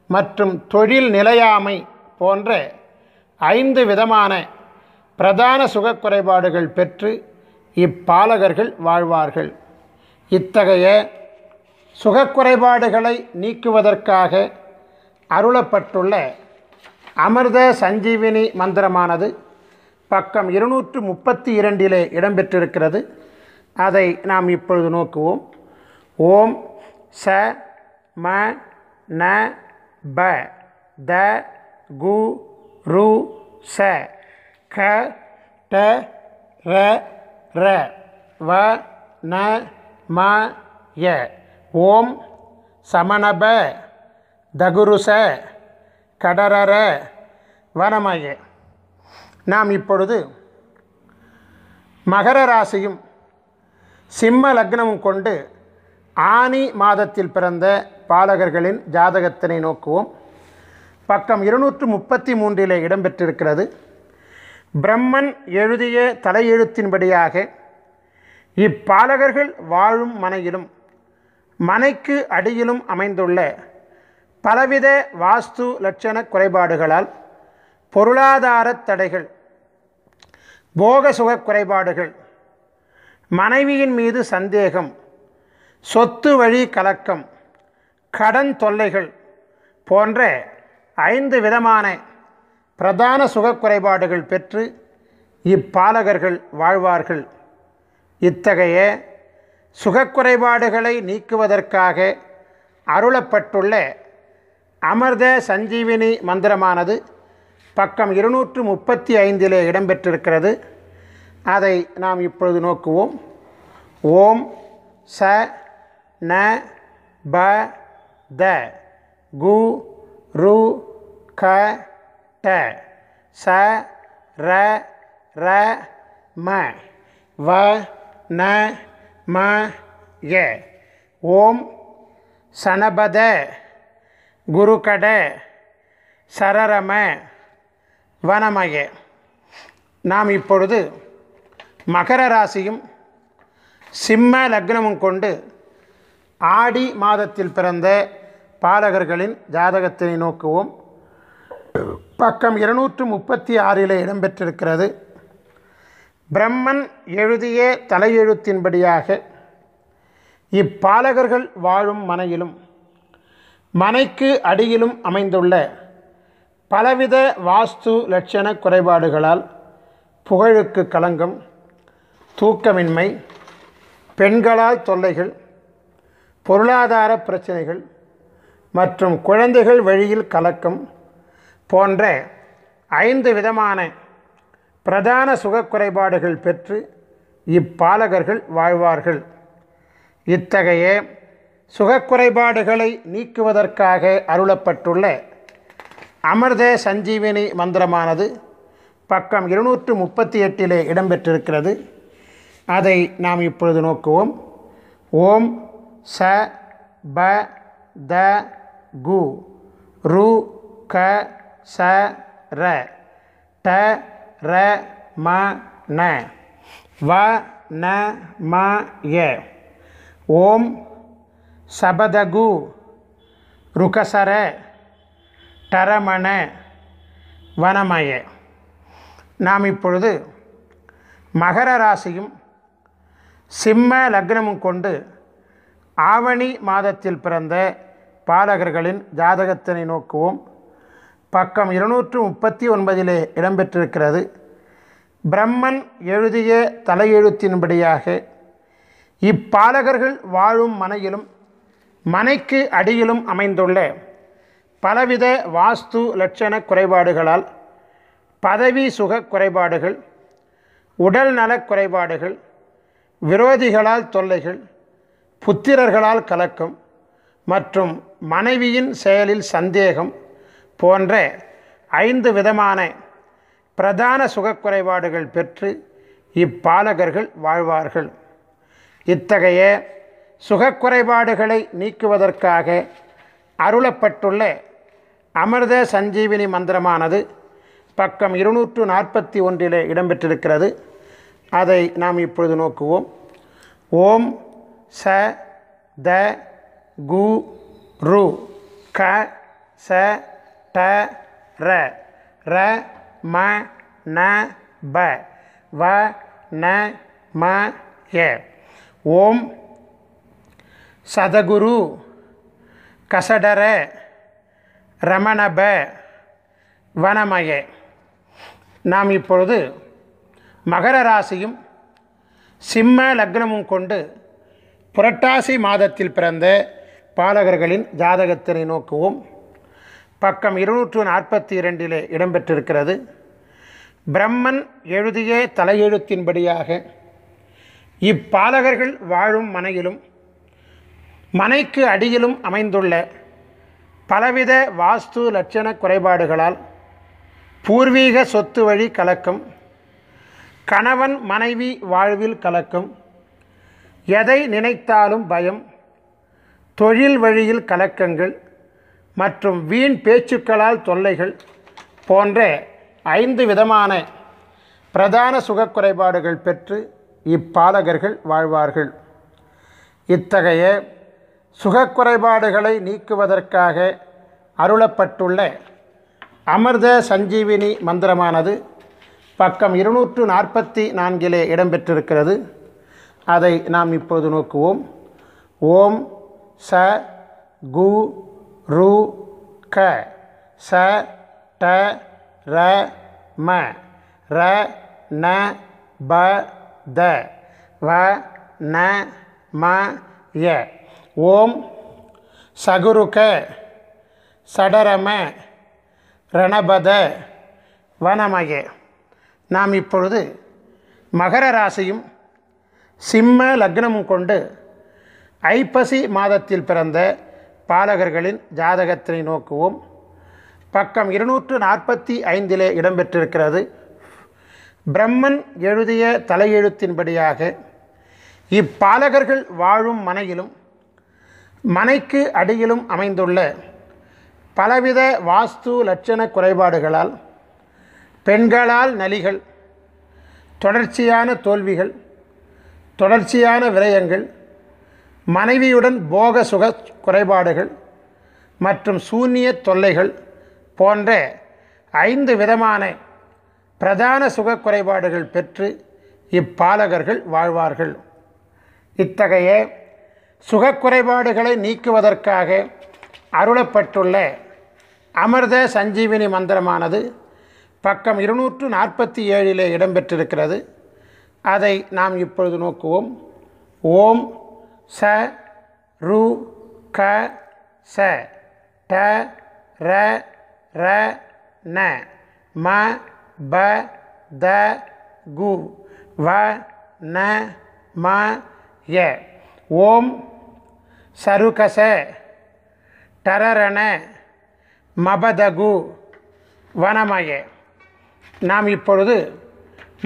மற்றும் தொழில் நிலையாமை போன்ற 5 விதமான பிரதான சுகக்குறைபாடுகள் பெற்று இப்பாலகர்கள் வாழ்வார்கள். இத்தகைய சுகக்குறைபாடுகளை நீக்குவதற்காக அருளப்பட்டுள்ள அமிர்த சஞ்சீவினி மந்திரமானது பக்கம் 232 இடம்பெற்றிருக்கிறது. அதை நாம் இப்பொழுது நோக்குவோம். ஓம் ச ம ந ப த கு ரு ச க ட ர ர வ ந ம ய. ஓம் சமணப தகுருச கடரர வனமய. நாம் இப்பொழுது மகர ராசியும் சிம்ம லக்னமும் கொண்டு ஆனி மாதத்தில் பிறந்த பாலகர்களின் ஜாதகத்தினை நோக்குவோம். பக்கம் 233 இடம்பெற்றிருக்கிறது. பிரம்மன் எழுதிய தலையெழுத்தின்படியாக இப்பாலகர்கள் வாழும் மனையிலும் மனைக்கு அடியிலும் அமைந்துள்ள பலவித வாஸ்து லட்சண குறைபாடுகளால் பொருளாதார தடைகள், போக சுக குறைபாடுகள், மனைவியின் மீது சந்தேகம், சொத்து வழி கலக்கம், கடன் தொல்லைகள் போன்ற 5 விதமான பிரதான சுகக்குறைபாடுகள் பெற்று இப்பாலகர்கள் வாழ்வார்கள். இத்தகைய சுகக்குறைபாடுகளை நீக்குவதற்காக அருளப்பட்டுள்ள அமிர்த சஞ்சீவினி மந்திரமானது பக்கம் 235 இடம்பெற்றிருக்கிறது. அதை நாம் இப்பொழுது நோக்குவோம். ஓம் ச ந ப த கு ரு க ட ச ர ர ம வ ந ம ய. ஓம் சனபத குருகட சரரம வனமய. நாம் இப்பொழுது மகர ராசியும் சிம்ம லக்னமும் கொண்டு ஆடி மாதத்தில் பிறந்த பாலகர்களின் ஜாதகத்தினை நோக்குவோம். பக்கம் 236 இடம்பெற்றிருக்கிறது. பிரம்மன் எழுதிய தலையெழுத்தின்படியாக இப்பாலகர்கள் வாழும் மனையிலும் மனைக்கு அடியிலும் அமைந்துள்ள பலவித வாஸ்து லட்சண குறைபாடுகளால் புகழுக்கு களங்கம், தூக்கமின்மை, பெண்களால் தொல்லைகள், பொருளாதார பிரச்சனைகள் மற்றும் குழந்தைகள் வழியில் கலக்கம் போன்ற 5 விதமான பிரதான சுகக்குறைபாடுகள் பெற்று இப்பாலகர்கள் வாழ்வார்கள். இத்தகைய சுகக்குறைபாடுகளை நீக்குவதற்காக அருளப்பட்டுள்ள அமிர்த சஞ்சீவினி மந்திரமானது பக்கம் 238 இடம்பெற்றிருக்கிறது. அதை நாம் இப்பொழுது நோக்குவோம். ஓம் ச ப த கு ரு க ச ர ட ர ம ந வ ந ம ய. ஓம் சபதகு ருகசர டரமண வனமய. நாம் இப்பொழுது மகர ராசியும் சிம்ம லக்னமும் கொண்டு ஆவணி மாதத்தில் பிறந்த பாலகர்களின் ஜாதகத்தினை நோக்குவோம். பக்கம் 239 இடம்பெற்றிருக்கிறது. பிரம்மன் எழுதிய தலையெழுத்தின்படியாக இப்பாலகர்கள் வாழும் மனையிலும் மனைக்கு அடியிலும் அமைந்துள்ள பலவித வாஸ்து லட்சண குறைபாடுகளால் பதவி சுக குறைபாடுகள், உடல் நலக் குறைபாடுகள், விரோதிகளால் தொல்லைகள், புத்திரர்களால் கலக்கம் மற்றும் மனைவியின் செயலில் சந்தேகம் போன்ற 5 விதமான பிரதான சுகக்குறைபாடுகள் பெற்று இப்பாலகர்கள் வாழ்வார்கள். இத்தகைய சுகக்குறைபாடுகளை நீக்குவதற்காக அருளப்பட்டுள்ள அமிர்த சஞ்சீவினி மந்திரமானது பக்கம் 241 இடம்பெற்றிருக்கிறது. அதை நாம் இப்பொழுது நோக்குவோம். ஓம் ச த கு ரு க ச ட ர ர ம ந ப வ ந ம ய. ஓம் சதகுரு கசடர ரமணப வனமய. நாம் இப்பொழுது மகர ராசியும் சிம்ம லக்னமும் கொண்டு புரட்டாசி மாதத்தில் பிறந்த பாலகர்களின் ஜாதகத்தினை நோக்குவோம். பக்கம் 242 இடம்பெற்றிருக்கிறது. பிரம்மன் எழுதிய தலையெழுத்தின்படியாக இப்பாலகர்கள் வாழும் மனையிலும் மனைக்கு அடியிலும் அமைந்துள்ள பலவித வாஸ்து லட்சண குறைபாடுகளால் பூர்வீக சொத்து வழி கலக்கம், கணவன் மனைவி வாழ்வில் கலக்கம், எதை நினைத்தாலும் பயம், தொழில் வழியில் கலக்கங்கள் மற்றும் வீண் பேச்சுக்களால் தொல்லைகள் போன்ற 5 விதமான பிரதான சுகக்குறைபாடுகள் பெற்று இப்பாலகர்கள் வாழ்வார்கள். இத்தகைய சுகக்குறைபாடுகளை நீக்குவதற்காக அருளப்பட்டுள்ள அமிர்த சஞ்சீவினி மந்திரமானது பக்கம் 244 இடம்பெற்றிருக்கிறது. அதை நாம் இப்பொழுது நோக்குவோம். ஓம் ச கு ரு க ச ட ர ம ர ந ப த வ ந ம ய. ஓம் சகுருக சடரம ரணபத வனமய. நாம் இப்பொழுது மகர ராசியும் சிம்ம லக்னமும் கொண்டு ஐப்பசி மாதத்தில் பிறந்த பாலகர்களின் ஜாதகத்தினை நோக்குவோம். பக்கம் 245 இடம்பெற்றிருக்கிறது. பிரம்மன் எழுதிய தலையெழுத்தின்படியாக இப்பாலகர்கள் வாழும் மனையிலும் மனைக்கு அடியிலும் அமைந்துள்ள பலவித வாஸ்து லட்சண குறைபாடுகளால் பெண்களால் நலிகள், தொடர்ச்சியான தோல்விகள், தொடர்ச்சியான விரயங்கள், மனைவியுடன் போக சுக குறைபாடுகள் மற்றும் சூன்ய தொல்லைகள் போன்ற 5 விதமான பிரதான சுக குறைபாடுகள் பெற்று இப்பாலகர்கள் வாழ்வார்கள். இத்தகைய சுகக்குறைபாடுகளை நீக்குவதற்காக அருளப்பட்டுள்ள அமிர்த சஞ்சீவினி மந்திரமானது பக்கம் 247 இடம்பெற்றிருக்கிறது. அதை நாம் இப்பொழுது நோக்குவோம். ஓம் ச ரு க ச ட ர ர ந ம ப த கு வ ந ம ய. ஓம் சருகச டரரண மபதகு வனமய. நாம் இப்பொழுது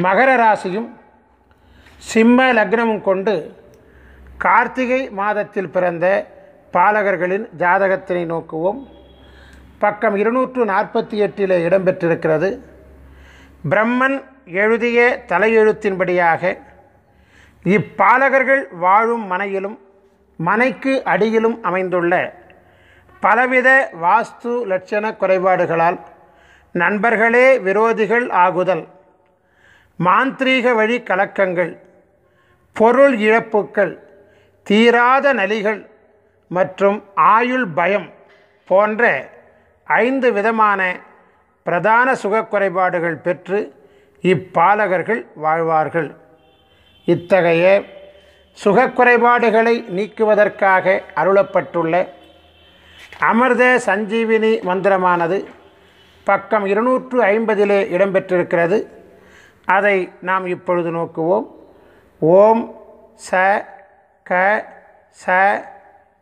மகர ராசியும் சிம்ம லக்னமும் கொண்டு கார்த்திகை மாதத்தில் பிறந்த பாலகர்களின் ஜாதகத்தினை நோக்குவோம். பக்கம் 248 இடம்பெற்றிருக்கிறது. பிரம்மன் எழுதிய தலையெழுத்தின்படியாக இப்பாலகர்கள் வாழும் மனையிலும் மனைக்கு அடியிலும் அமைந்துள்ள பலவித வாஸ்து லட்சண குறைபாடுகளால் நண்பர்களே விரோதிகள் ஆகுதல், மாந்திரீக வழி கலக்கங்கள், பொருள் இழப்புக்கள், தீராத நலிகள் மற்றும் ஆயுள் பயம் போன்ற 5 விதமான பிரதான சுகக்குறைபாடுகள் பெற்று இப்பாலகர்கள் வாழ்வார்கள். இத்தகைய சுகக்குறைபாடுகளை நீக்குவதற்காக அருளப்பட்டுள்ள அமிர்த சஞ்சீவினி மந்திரமானது பக்கம் 250 இடம்பெற்றிருக்கிறது. அதை நாம் இப்பொழுது நோக்குவோம். ஓம் ச க ச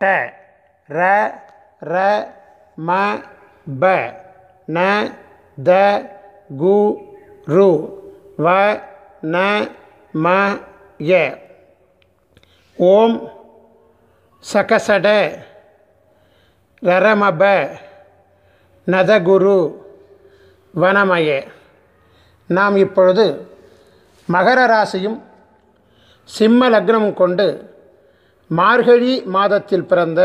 ட ர ர ம ப ந த கு ரு வ ந ம ய. ஓம் சகசட ரரமப நதகுரு வனமய. நாம் இப்பொழுது மகர ராசியும் சிம்ம லக்னமும் கொண்டு மார்கழி மாதத்தில் பிறந்த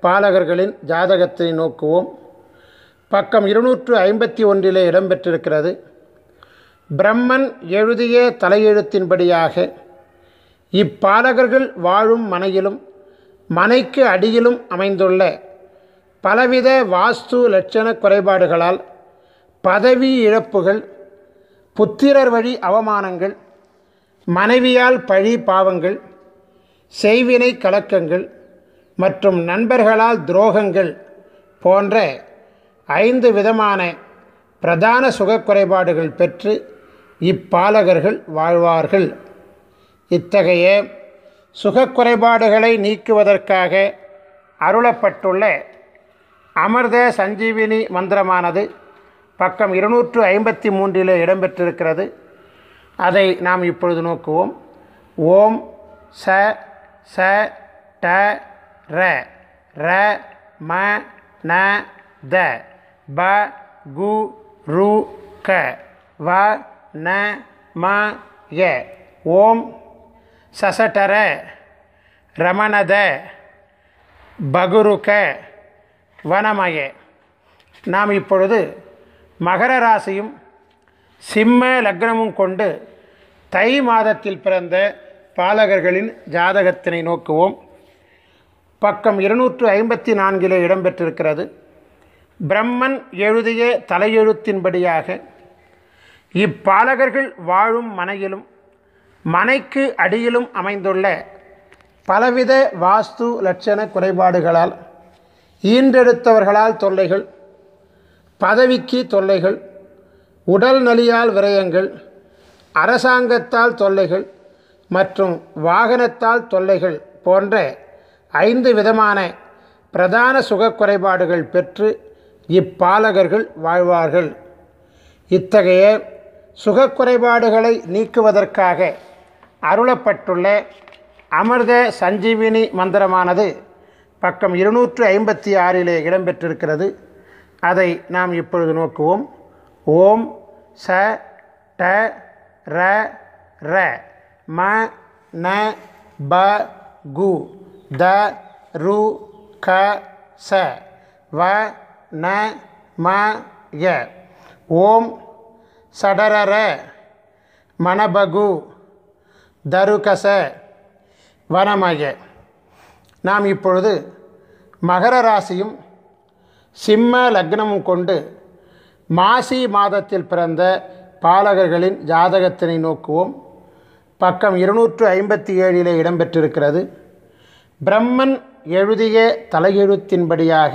பாலகர்களின் ஜாதகத்தை நோக்குவோம். பக்கம் 251 இடம்பெற்றிருக்கிறது. பிரம்மன் எழுதிய தலையெழுத்தின்படியாக இப்பாலகர்கள் வாழும் மனையிலும் மனைக்கு அடியிலும் அமைந்துள்ள பலவித வாஸ்து லட்சண குறைபாடுகளால் பதவி இழப்புகள், புத்திரர் வழி அவமானங்கள், மனைவியால் பழி பாவங்கள், செய்வினை கலக்கங்கள் மற்றும் நண்பர்களால் துரோகங்கள் போன்ற 5 விதமான பிரதான சுகக்குறைபாடுகள் பெற்று இப்பாலகர்கள் வாழ்வார்கள். இத்தகைய சுகக்குறைபாடுகளை நீக்குவதற்காக அருளப்பட்டுள்ள அமிர்த சஞ்சீவினி மந்திரமானது பக்கம் 253 இடம்பெற்றிருக்கிறது. அதை நாம் இப்பொழுது நோக்குவோம். ஓம் ச ச ட ர ர ம ந த ப கு ரு க வ ந ம ய. ஓம் சசடர ரமணத பகுருக வனமய. நாம் இப்பொழுது மகர ராசியும் சிம்ம லக்னமும் கொண்டு தை மாதத்தில் பிறந்த பாலகர்களின் ஜாதகத்தினை நோக்குவோம். பக்கம் 254 இடம்பெற்றிருக்கிறது. பிரம்மன் எழுதிய தலையெழுத்தின்படியாக இப்பாலகர்கள் வாழும் மனையிலும் மனைக்கு அடியிலும் அமைந்துள்ள பலவித வாஸ்து லட்சண குறைபாடுகளால் ஈன்றெடுத்தவர்களால் தொல்லைகள், பதவிக்கு தொல்லைகள், உடல் நலியால் விரயங்கள், அரசாங்கத்தால் தொல்லைகள் மற்றும் வாகனத்தால் தொல்லைகள் போன்ற 5 விதமான பிரதான சுகக்குறைபாடுகள் பெற்று இப்பாலகர்கள் வாழ்வார்கள். இத்தகைய சுகக்குறைபாடுகளை நீக்குவதற்காக அருளப்பட்டுள்ள அமிர்த சஞ்சீவினி மந்திரமானது பக்கம் 256 இடம்பெற்றிருக்கிறது. அதை நாம் இப்பொழுது நோக்குவோம். ஓம் ச ட ர ர ம ந ப கு த ரு க ச வ ந ம ய. ஓம் சடரர மணபகு தருகச வனமய. நாம் இப்பொழுது மகர ராசியும் சிம்ம லக்னமும் கொண்டு மாசி மாதத்தில் பிறந்த பாலகர்களின் ஜாதகத்தினை நோக்குவோம். பக்கம் 257 இடம்பெற்றிருக்கிறது. பிரம்மன் எழுதிய தலையெழுத்தின்படியாக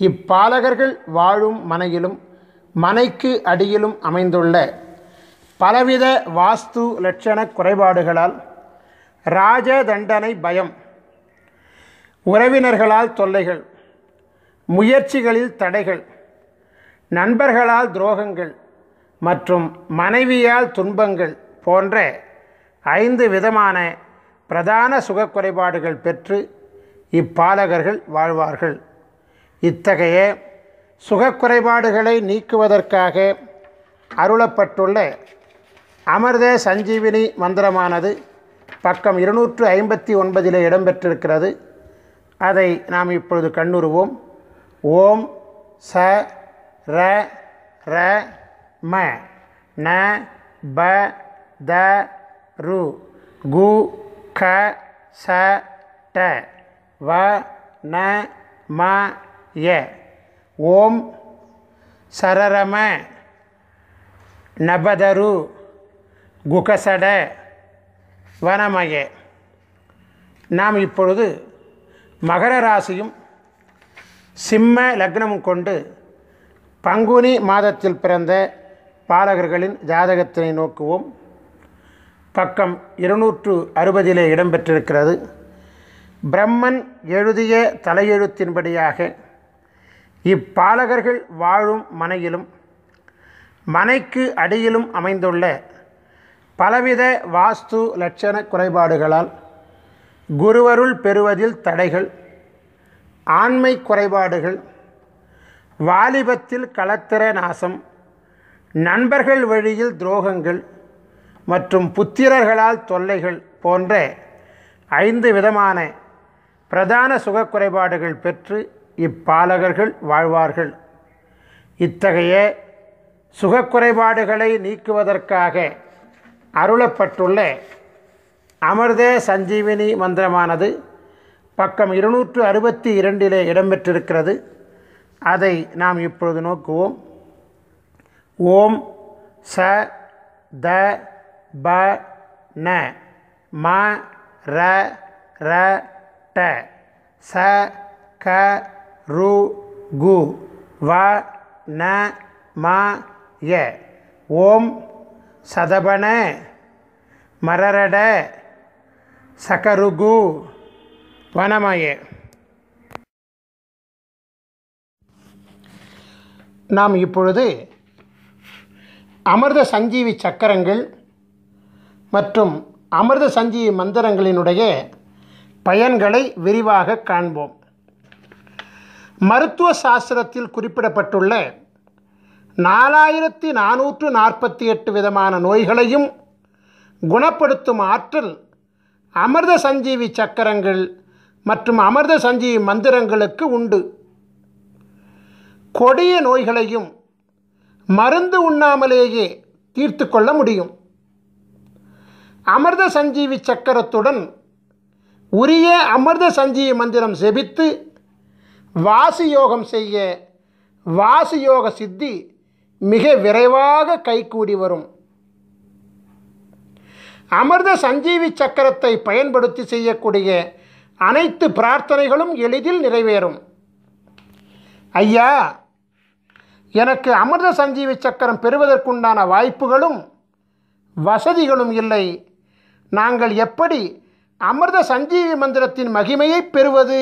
இப்பாலகர்கள் வாழும் மனையிலும் மனைக்கு அடியிலும் அமைந்துள்ள பலவித வாஸ்து லட்சண குறைபாடுகளால் ராஜ தண்டனை பயம், உறவினர்களால் தொல்லைகள், முயற்சிகளில் தடைகள், நண்பர்களால் துரோகங்கள் மற்றும் மனைவியால் துன்பங்கள் போன்ற 5 விதமான பிரதான சுகக்குறைபாடுகள் பெற்று இப்பாலகர்கள் வாழ்வார்கள். இத்தகைய சுகக்குறைபாடுகளை நீக்குவதற்காக அருளப்பட்டுள்ள அமிர்த சஞ்சீவினி மந்திரமானது பக்கம் 259 இடம்பெற்றிருக்கிறது. அதை நாம் இப்பொழுது கண்ணுறுவோம். ஓம் ச ர ர ம ந ப த ரு கு க ச ட வ ந ம ய. ஓம் சரரம நபதரு குகசட வனமய. நாம் இப்பொழுது மகர ராசியும் சிம்ம லக்னமும் கொண்டு பங்குனி மாதத்தில் பிறந்த பாலகர்களின் ஜாதகத்தினை நோக்குவோம். பக்கம் 260 இடம்பெற்றிருக்கிறது. பிரம்மன் எழுதிய தலையெழுத்தின்படியாக இப்பாலகர்கள் வாழும் மனையிலும் மனைக்கு அடியிலும் அமைந்துள்ள பலவித வாஸ்து லட்சண குறைபாடுகளால் குருவருள் பெறுவதில் தடைகள், ஆண்மை குறைபாடுகள், வாலிபத்தில் களத்திர நாசம், நண்பர்கள் வழியில் துரோகங்கள் மற்றும் புத்திரர்களால் தொல்லைகள் போன்ற 5 விதமான பிரதான சுகக்குறைபாடுகள் பெற்று இப்பாலகர்கள் வாழ்வார்கள். இத்தகைய சுகக்குறைபாடுகளை நீக்குவதற்காக அருளப்பட்டுள்ள அமிர்த சஞ்சீவினி மந்திரமானது பக்கம் 262 இடம்பெற்றிருக்கிறது. அதை நாம் இப்பொழுது நோக்குவோம். ஓம் ச த ப ந ம ர ர ட ச க ரு கு வ ந ம ய. ஓம் சதபன மரரட சகருகு வனமய. நாம் இப்பொழுது அமிர்த சஞ்சீவி சக்கரங்கள் மற்றும் அமிர்த சஞ்சீவி மந்திரங்களினுடைய பயன்களை விரிவாக காண்போம். மருத்துவ சாஸ்திரத்தில் குறிப்பிடப்பட்டுள்ள 4448 விதமான நோய்களையும் குணப்படுத்தும் ஆற்றல் அமிர்த சஞ்சீவி சக்கரங்கள் மற்றும் அமிர்த சஞ்சீவி மந்திரங்களுக்கு உண்டு. கொடிய நோய்களையும் மருந்து உண்ணாமலேயே தீர்த்து கொள்ள முடியும். அமிர்த சஞ்சீவி சக்கரத்துடன் உரிய அமிர்த சஞ்சீவி மந்திரம் செபித்து வாசியோகம் செய்ய வாசியோக சித்தி மிக விரைவாக கைகூடி வரும். அமிர்த சஞ்சீவி சக்கரத்தை பயன்படுத்தி செய்யக்கூடிய அனைத்து பிரார்த்தனைகளும் எளிதில் நிறைவேறும். ஐயா, எனக்கு அமிர்த சஞ்சீவி சக்கரம் பெறுவதற்குண்டான வாய்ப்புகளும் வசதிகளும் இல்லை. நாங்கள் எப்படி அமிர்த சஞ்சீவி மந்திரத்தின் மகிமையை பெறுவது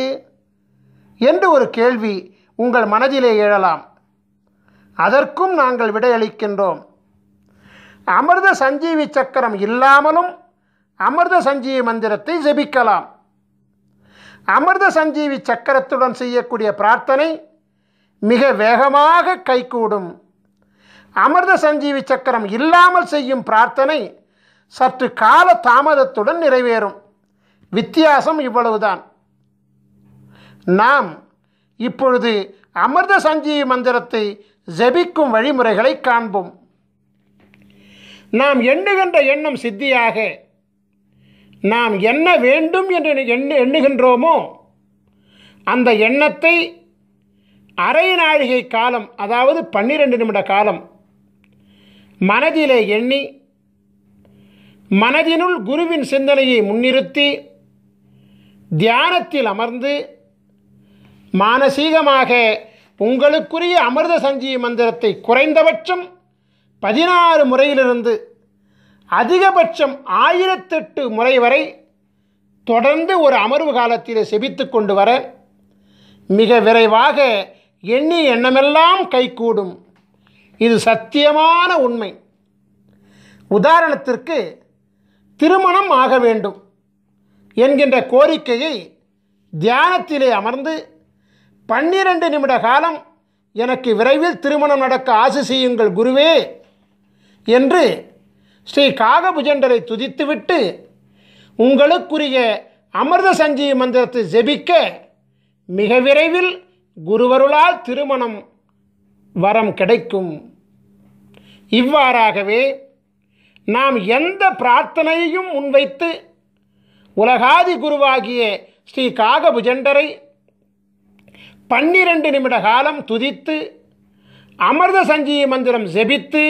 என்று ஒரு கேள்வி உங்கள் மனதிலே எழலாம். அதற்கும் நாங்கள் விடையளிக்கின்றோம். அமிர்த சஞ்சீவி சக்கரம் இல்லாமலும் அமிர்த சஞ்சீவி மந்திரத்தை ஜெபிக்கலாம். அமிர்த சஞ்சீவி சக்கரத்துடன் செய்யக்கூடிய பிரார்த்தனை மிக வேகமாக கைகூடும். அமிர்த சஞ்சீவி சக்கரம் இல்லாமல் செய்யும் பிரார்த்தனை சற்று கால தாமதத்துடன் நிறைவேறும். வித்தியாசம் இவ்வளவுதான். நாம் இப்பொழுது அமிர்த சஞ்சீவி மந்திரத்தை ஜெபிக்கும் வழிமுறைகளை காண்போம். நாம் எண்ணுகின்ற எண்ணம் சித்தியாக நாம் என்ன வேண்டும் என்று எண்ணுகின்றோமோ அந்த எண்ணத்தை அரை நாழிகை காலம், அதாவது 12 நிமிட காலம் மனதிலே எண்ணி மனதினுள் குருவின் சிந்தனையை முன்னிறுத்தி தியானத்தில் அமர்ந்து மானசீகமாக உங்களுக்குரிய அமிர்த சஞ்சீவி மந்திரத்தை குறைந்தபட்சம் 16 முறையிலிருந்து அதிகபட்சம் 1008 முறை வரை தொடர்ந்து ஒரு அமர்வு காலத்தில் செபித்து கொண்டு வர மிக விரைவாக எண்ணிய எண்ணமெல்லாம் கைகூடும். இது சத்தியமான உண்மை. உதாரணத்திற்கு, திருமணம் ஆக வேண்டும் என்கின்ற கோரிக்கையை தியானத்திலே அமர்ந்து 12 நிமிட காலம் எனக்கு விரைவில் திருமணம் நடக்க ஆசி செய்யுங்கள் குருவே என்று ஸ்ரீ காகபுஜண்டரை துதித்துவிட்டு உங்களுக்குரிய அமிர்த சஞ்சீவி மந்திரத்தை ஜெபிக்க மிக விரைவில் குருவருளால் திருமணம் வரம் கிடைக்கும். இவ்வாறாகவே நாம் எந்த பிரார்த்தனையையும் முன்வைத்து உலகாதி குருவாகிய ஸ்ரீ காகபுஜண்டரை 12 நிமிட காலம் துதித்து அமிர்த சஞ்சீவி மந்திரம் ஜெபித்து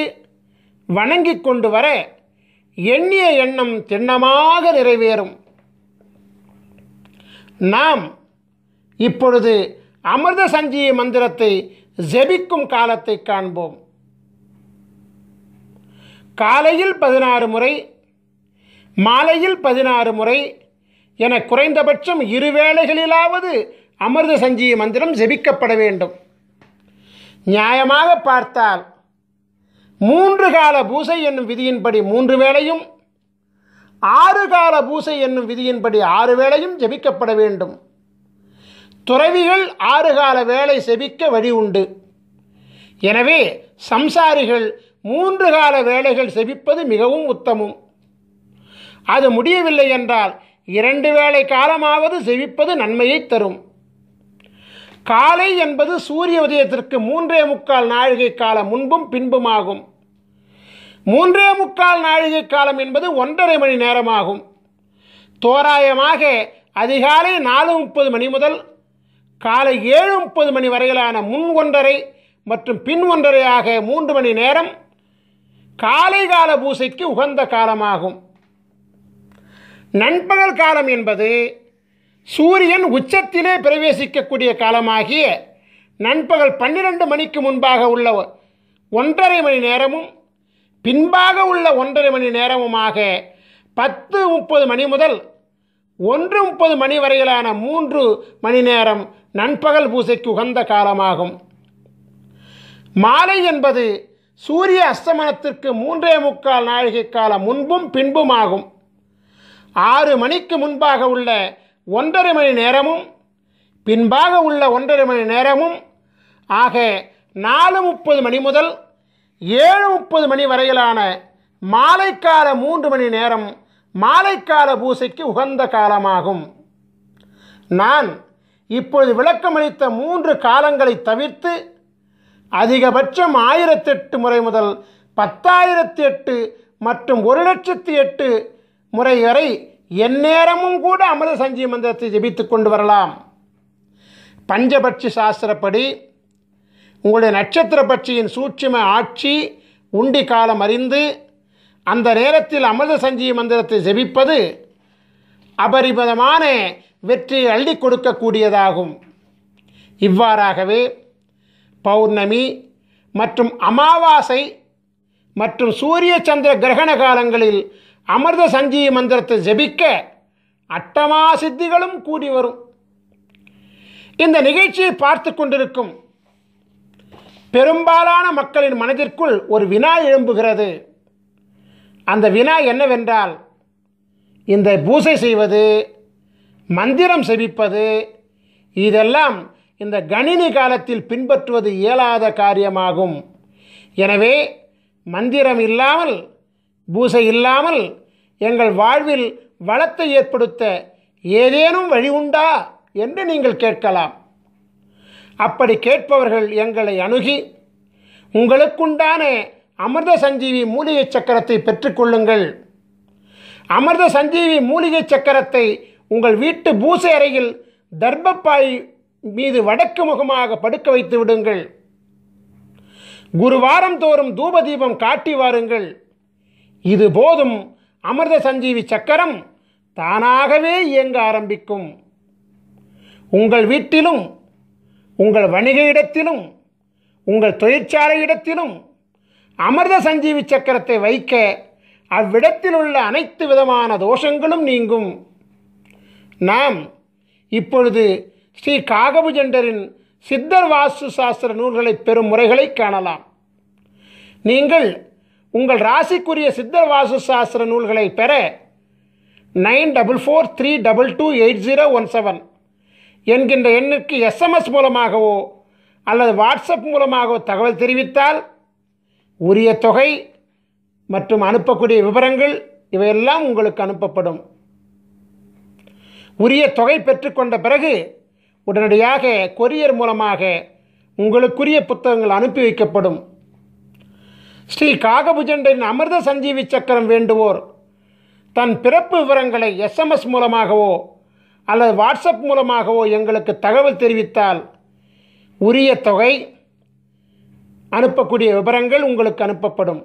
வணங்கி கொண்டு வர எண்ணிய எண்ணம் திண்ணமாக நிறைவேறும். நாம் இப்பொழுது அமிர்த சஞ்சீவி மந்திரத்தை ஜெபிக்கும் காலத்தை காண்போம். காலையில் 16 முறை, மாலையில் 16 முறை என குறைந்தபட்சம் 2 வேளைகளிலாவது அமிர்த சஞ்சீவி மந்திரம் ஜெபிக்கப்பட வேண்டும். நியாயமாக பார்த்தால் 3 கால பூசை என்னும் விதியின்படி 3 வேளையும், 6 கால பூசை என்னும் விதியின்படி 6 வேளையும் ஜெபிக்கப்பட வேண்டும். துறவிகள் 6 கால வேளை செபிக்க வழி உண்டு. எனவே சம்சாரிகள் 3 கால வேளைகள் செபிப்பது மிகவும் உத்தமம். அது முடியவில்லை என்றால் 2 வேளை காலமாவது செபிப்பது நன்மையை தரும். காலை என்பது சூரிய உதயத்திற்கு 3.25 நாழிகை காலம் முன்பும் பின்புமாகும். 3.25 நாழிகை காலம் என்பது 1.5 மணி நேரமாகும். தோராயமாக அதிகாலை 4:30 மணி முதல் காலை 7:30 மணி வரையிலான முன் 1.5 மற்றும் பின் 1.5 ஆக 3 மணி நேரம் காலை கால பூசைக்கு உகந்த காலமாகும். நண்பகல் காலம் என்பது சூரியன் உச்சத்திலே பிரவேசிக்கக்கூடிய காலமாகிய நண்பகல் 12 மணிக்கு முன்பாக உள்ள 1.5 மணி நேரமும் பின்பாக உள்ள 1.5 மணி நேரமுமாக 10:30 மணி முதல் 1:30 மணி வரையிலான 3 மணி நேரம் நண்பகல் பூசைக்கு உகந்த காலமாகும். மாலை என்பது சூரிய அஸ்தமனத்திற்கு 3.25 நாழிகை காலம் முன்பும் பின்புமாகும். 6 மணிக்கு முன்பாக உள்ள 1.5 மணி நேரமும் பின்பாக உள்ள 1.5 மணி நேரமும் ஆக 4:30 மணி முதல் 7:30 மணி வரையிலான மாலைக்கால 3 மணி நேரம் மாலைக்கால பூசைக்கு உகந்த காலமாகும். நான் இப்பொழுது விளக்கமளித்த 3 காலங்களை தவிர்த்து அதிகபட்சம் 1008 முறை முதல் 10,008 மற்றும் 1,08,008 முறை வரை எந்நேரமும் கூட அமிர்த சஞ்சீவி மந்திரத்தை ஜெபித்து கொண்டு வரலாம். பஞ்சபட்சி சாஸ்திரப்படி உங்களுடைய நட்சத்திர பட்சியின் சூட்சும ஆட்சி உண்டி காலம் அறிந்து அந்த நேரத்தில் அமிர்த சஞ்சீவி மந்திரத்தை ஜெபிப்பது அபரிமிதமான வெற்றியை அள்ளி கொடுக்கக்கூடியதாகும். இவ்வாறாகவே பௌர்ணமி மற்றும் அமாவாசை மற்றும் சூரிய சந்திர கிரகண காலங்களில் அமிர்த சஞ்சீவி மந்திரத்தை ஜெபிக்க அட்டமா சித்திகளும் கூடி வரும். இந்த நிகழ்ச்சியை பார்த்து கொண்டிருக்கும் பெரும்பாலான மக்களின் மனதிற்குள் ஒரு வினா எழும்புகிறது. அந்த வினா என்னவென்றால், இந்த பூசை செய்வது, மந்திரம் செபிப்பது, இதெல்லாம் இந்த கணினி காலத்தில் பின்பற்றுவது இயலாத காரியமாகும். எனவே மந்திரம் இல்லாமல், பூசை இல்லாமல் எங்கள் வாழ்வில் வளத்தை ஏற்படுத்த ஏதேனும் வழி உண்டா என்று நீங்கள் கேட்கலாம். அப்படி கேட்பவர்கள் எங்களை அணுகி உங்களுக்குண்டான அமிர்த சஞ்சீவி மூலிகை சக்கரத்தை பெற்றுக்கொள்ளுங்கள். அமிர்த சஞ்சீவி மூலிகை சக்கரத்தை உங்கள் வீட்டு பூசை அறையில் தர்பப்பாய் மீது வடக்கு முகமாக படுக்க வைத்து விடுங்கள். குருவாரம் தோறும் தூபதீபம் காட்டி வாருங்கள். இது போதும் அமிர்த சஞ்சீவி சக்கரம் தானாகவே இயங்க ஆரம்பிக்கும். உங்கள் வீட்டிலும், உங்கள் வணிக இடத்திலும், உங்கள் தொழிற்சாலை இடத்திலும் அமிர்த சஞ்சீவி சக்கரத்தை வைக்க அவ்விடத்தில் உள்ள அனைத்து விதமான தோஷங்களும் நீங்கும். நாம் இப்பொழுது ஸ்ரீ காகபுஜண்டரின் சித்தர் வாஸ்து சாஸ்திர நூல்களை பெறும் முறைகளை காணலாம். நீங்கள் உங்கள் ராசிக்குரிய சித்தர் வாஸ்து சாஸ்திர நூல்களை பெற 9443228017 என்கின்ற எண்ணுக்கு எஸ்எம்எஸ் மூலமாகவோ அல்லது வாட்ஸ்அப் மூலமாகவோ தகவல் தெரிவித்தால் உரிய தொகை மற்றும் அனுப்பக்கூடிய விவரங்கள் இவையெல்லாம் உங்களுக்கு அனுப்பப்படும். உரிய தொகை பெற்றுக்கொண்ட பிறகு உடனடியாக கொரியர் மூலமாக உங்களுக்குரிய புத்தகங்கள் அனுப்பி வைக்கப்படும். ஸ்ரீ காகபுஜண்டரின் அமிர்த சஞ்சீவி சக்கரம் வேண்டுவோர் தன் பிறப்பு விவரங்களை எஸ்எம்எஸ் மூலமாகவோ அல்லது வாட்ஸ்அப் மூலமாகவோ எங்களுக்கு தகவல் தெரிவித்தால் உரிய தொகை, அனுப்பக்கூடிய விவரங்கள் உங்களுக்கு அனுப்பப்படும்.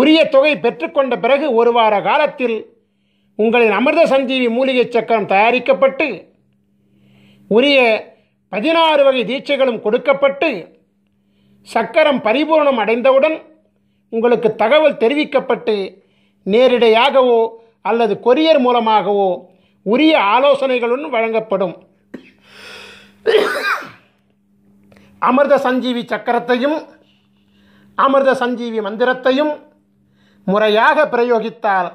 உரிய தொகை பெற்றுக்கொண்ட பிறகு ஒரு வார காலத்தில் உங்களின் அமிர்த சஞ்சீவி மூலிகை சக்கரம் தயாரிக்கப்பட்டு உரிய 16 வகை தீட்சைகளும் கொடுக்கப்பட்டு சக்கரம் பரிபூர்ணம் அடைந்தவுடன் உங்களுக்கு தகவல் தெரிவிக்கப்பட்டு நேரிடையாகவோ அல்லது கொரியர் மூலமாகவோ உரிய ஆலோசனைகளுடன் வழங்கப்படும். அமிர்த சஞ்சீவி சக்கரத்தையும் அமிர்த சஞ்சீவி மந்திரத்தையும் முறையாக பிரயோகித்தால்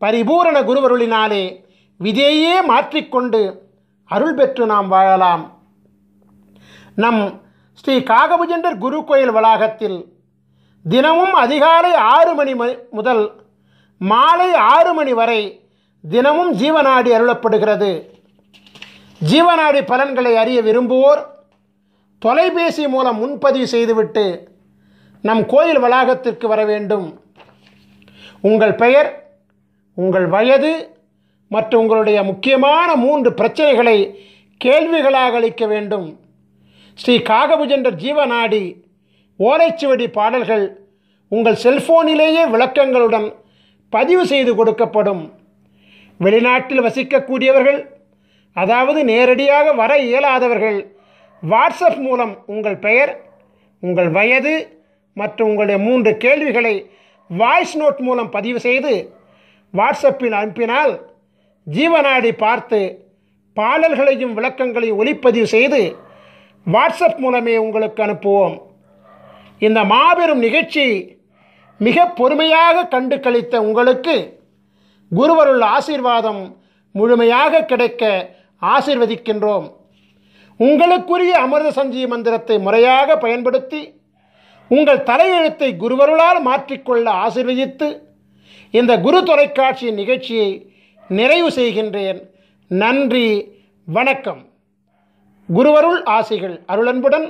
பரிபூரண குருவருளினாலே விதையே மாற்றிக்கொண்டு அருள் பெற்று நாம் வாழலாம். நம் ஸ்ரீ காகபுஜண்டர் குரு கோயில் வளாகத்தில் தினமும் அதிகாலை 6 மணி முதல் மாலை 6 மணி வரை தினமும் ஜீவநாடி அருளப்படுகிறது. ஜீவநாடி பலன்களை அறிய விரும்புவோர் தொலைபேசி மூலம் முன்பதிவு செய்துவிட்டு நம் கோயில் வளாகத்திற்கு வர வேண்டும். உங்கள் பெயர், உங்கள் வயது மற்றும் உங்களுடைய முக்கியமான 3 பிரச்சனைகளை கேள்விகளாக அளிக்க வேண்டும். ஸ்ரீ காகபுஜண்டர் ஜீவநாடி ஓலைச்சுவடி பாடல்கள் உங்கள் செல்போனிலேயே விளக்கங்களுடன் பதிவு செய்து கொடுக்கப்படும். வெளிநாட்டில் வசிக்கக்கூடியவர்கள், அதாவது நேரடியாக வர இயலாதவர்கள், வாட்ஸ்அப் மூலம் உங்கள் பெயர், உங்கள் வயது மற்றும் உங்களுடைய 3 கேள்விகளை வாய்ஸ் நோட் மூலம் பதிவு செய்து வாட்ஸ்அப்பில் அனுப்பினால் ஜீவநாடி பார்த்து பாடல்களையும் விளக்கங்களையும் ஒலிப்பதிவு செய்து வாட்ஸ்அப் மூலமே உங்களுக்கு அனுப்புவோம். இந்த மாபெரும் நிகழ்ச்சி மிக பொறுமையாக கண்டு கழித்த உங்களுக்கு குருவருள் ஆசீர்வாதம் முழுமையாக கிடைக்க ஆசீர்வதிக்கின்றோம். உங்களுக்குரிய அமிர்த சஞ்சீவி மந்திரத்தை முறையாக பயன்படுத்தி உங்கள் தலையெழுத்தை குருவருளால் மாற்றிக்கொள்ள ஆசீர்வதித்து இந்த குரு தொலைக்காட்சியின் நிகழ்ச்சியை நிறைவு செய்கின்றேன். நன்றி, வணக்கம். குருவருள் ஆசிகள் அருளன்புடன்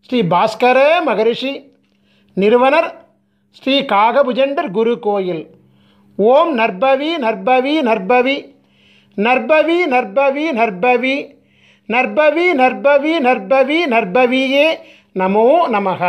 ஸ்ரீ பாஸ்கர மகரிஷி, நிறுவனர் ஸ்ரீ காகபுஜண்டர் குரு கோயில். ஓம் நற்பவி நற்பவி நற்பவி நற்பவி நற்பவி நற்பவி நற்பவி நற்பவி நற்பவி நற்பவியே நமோ நமஹ.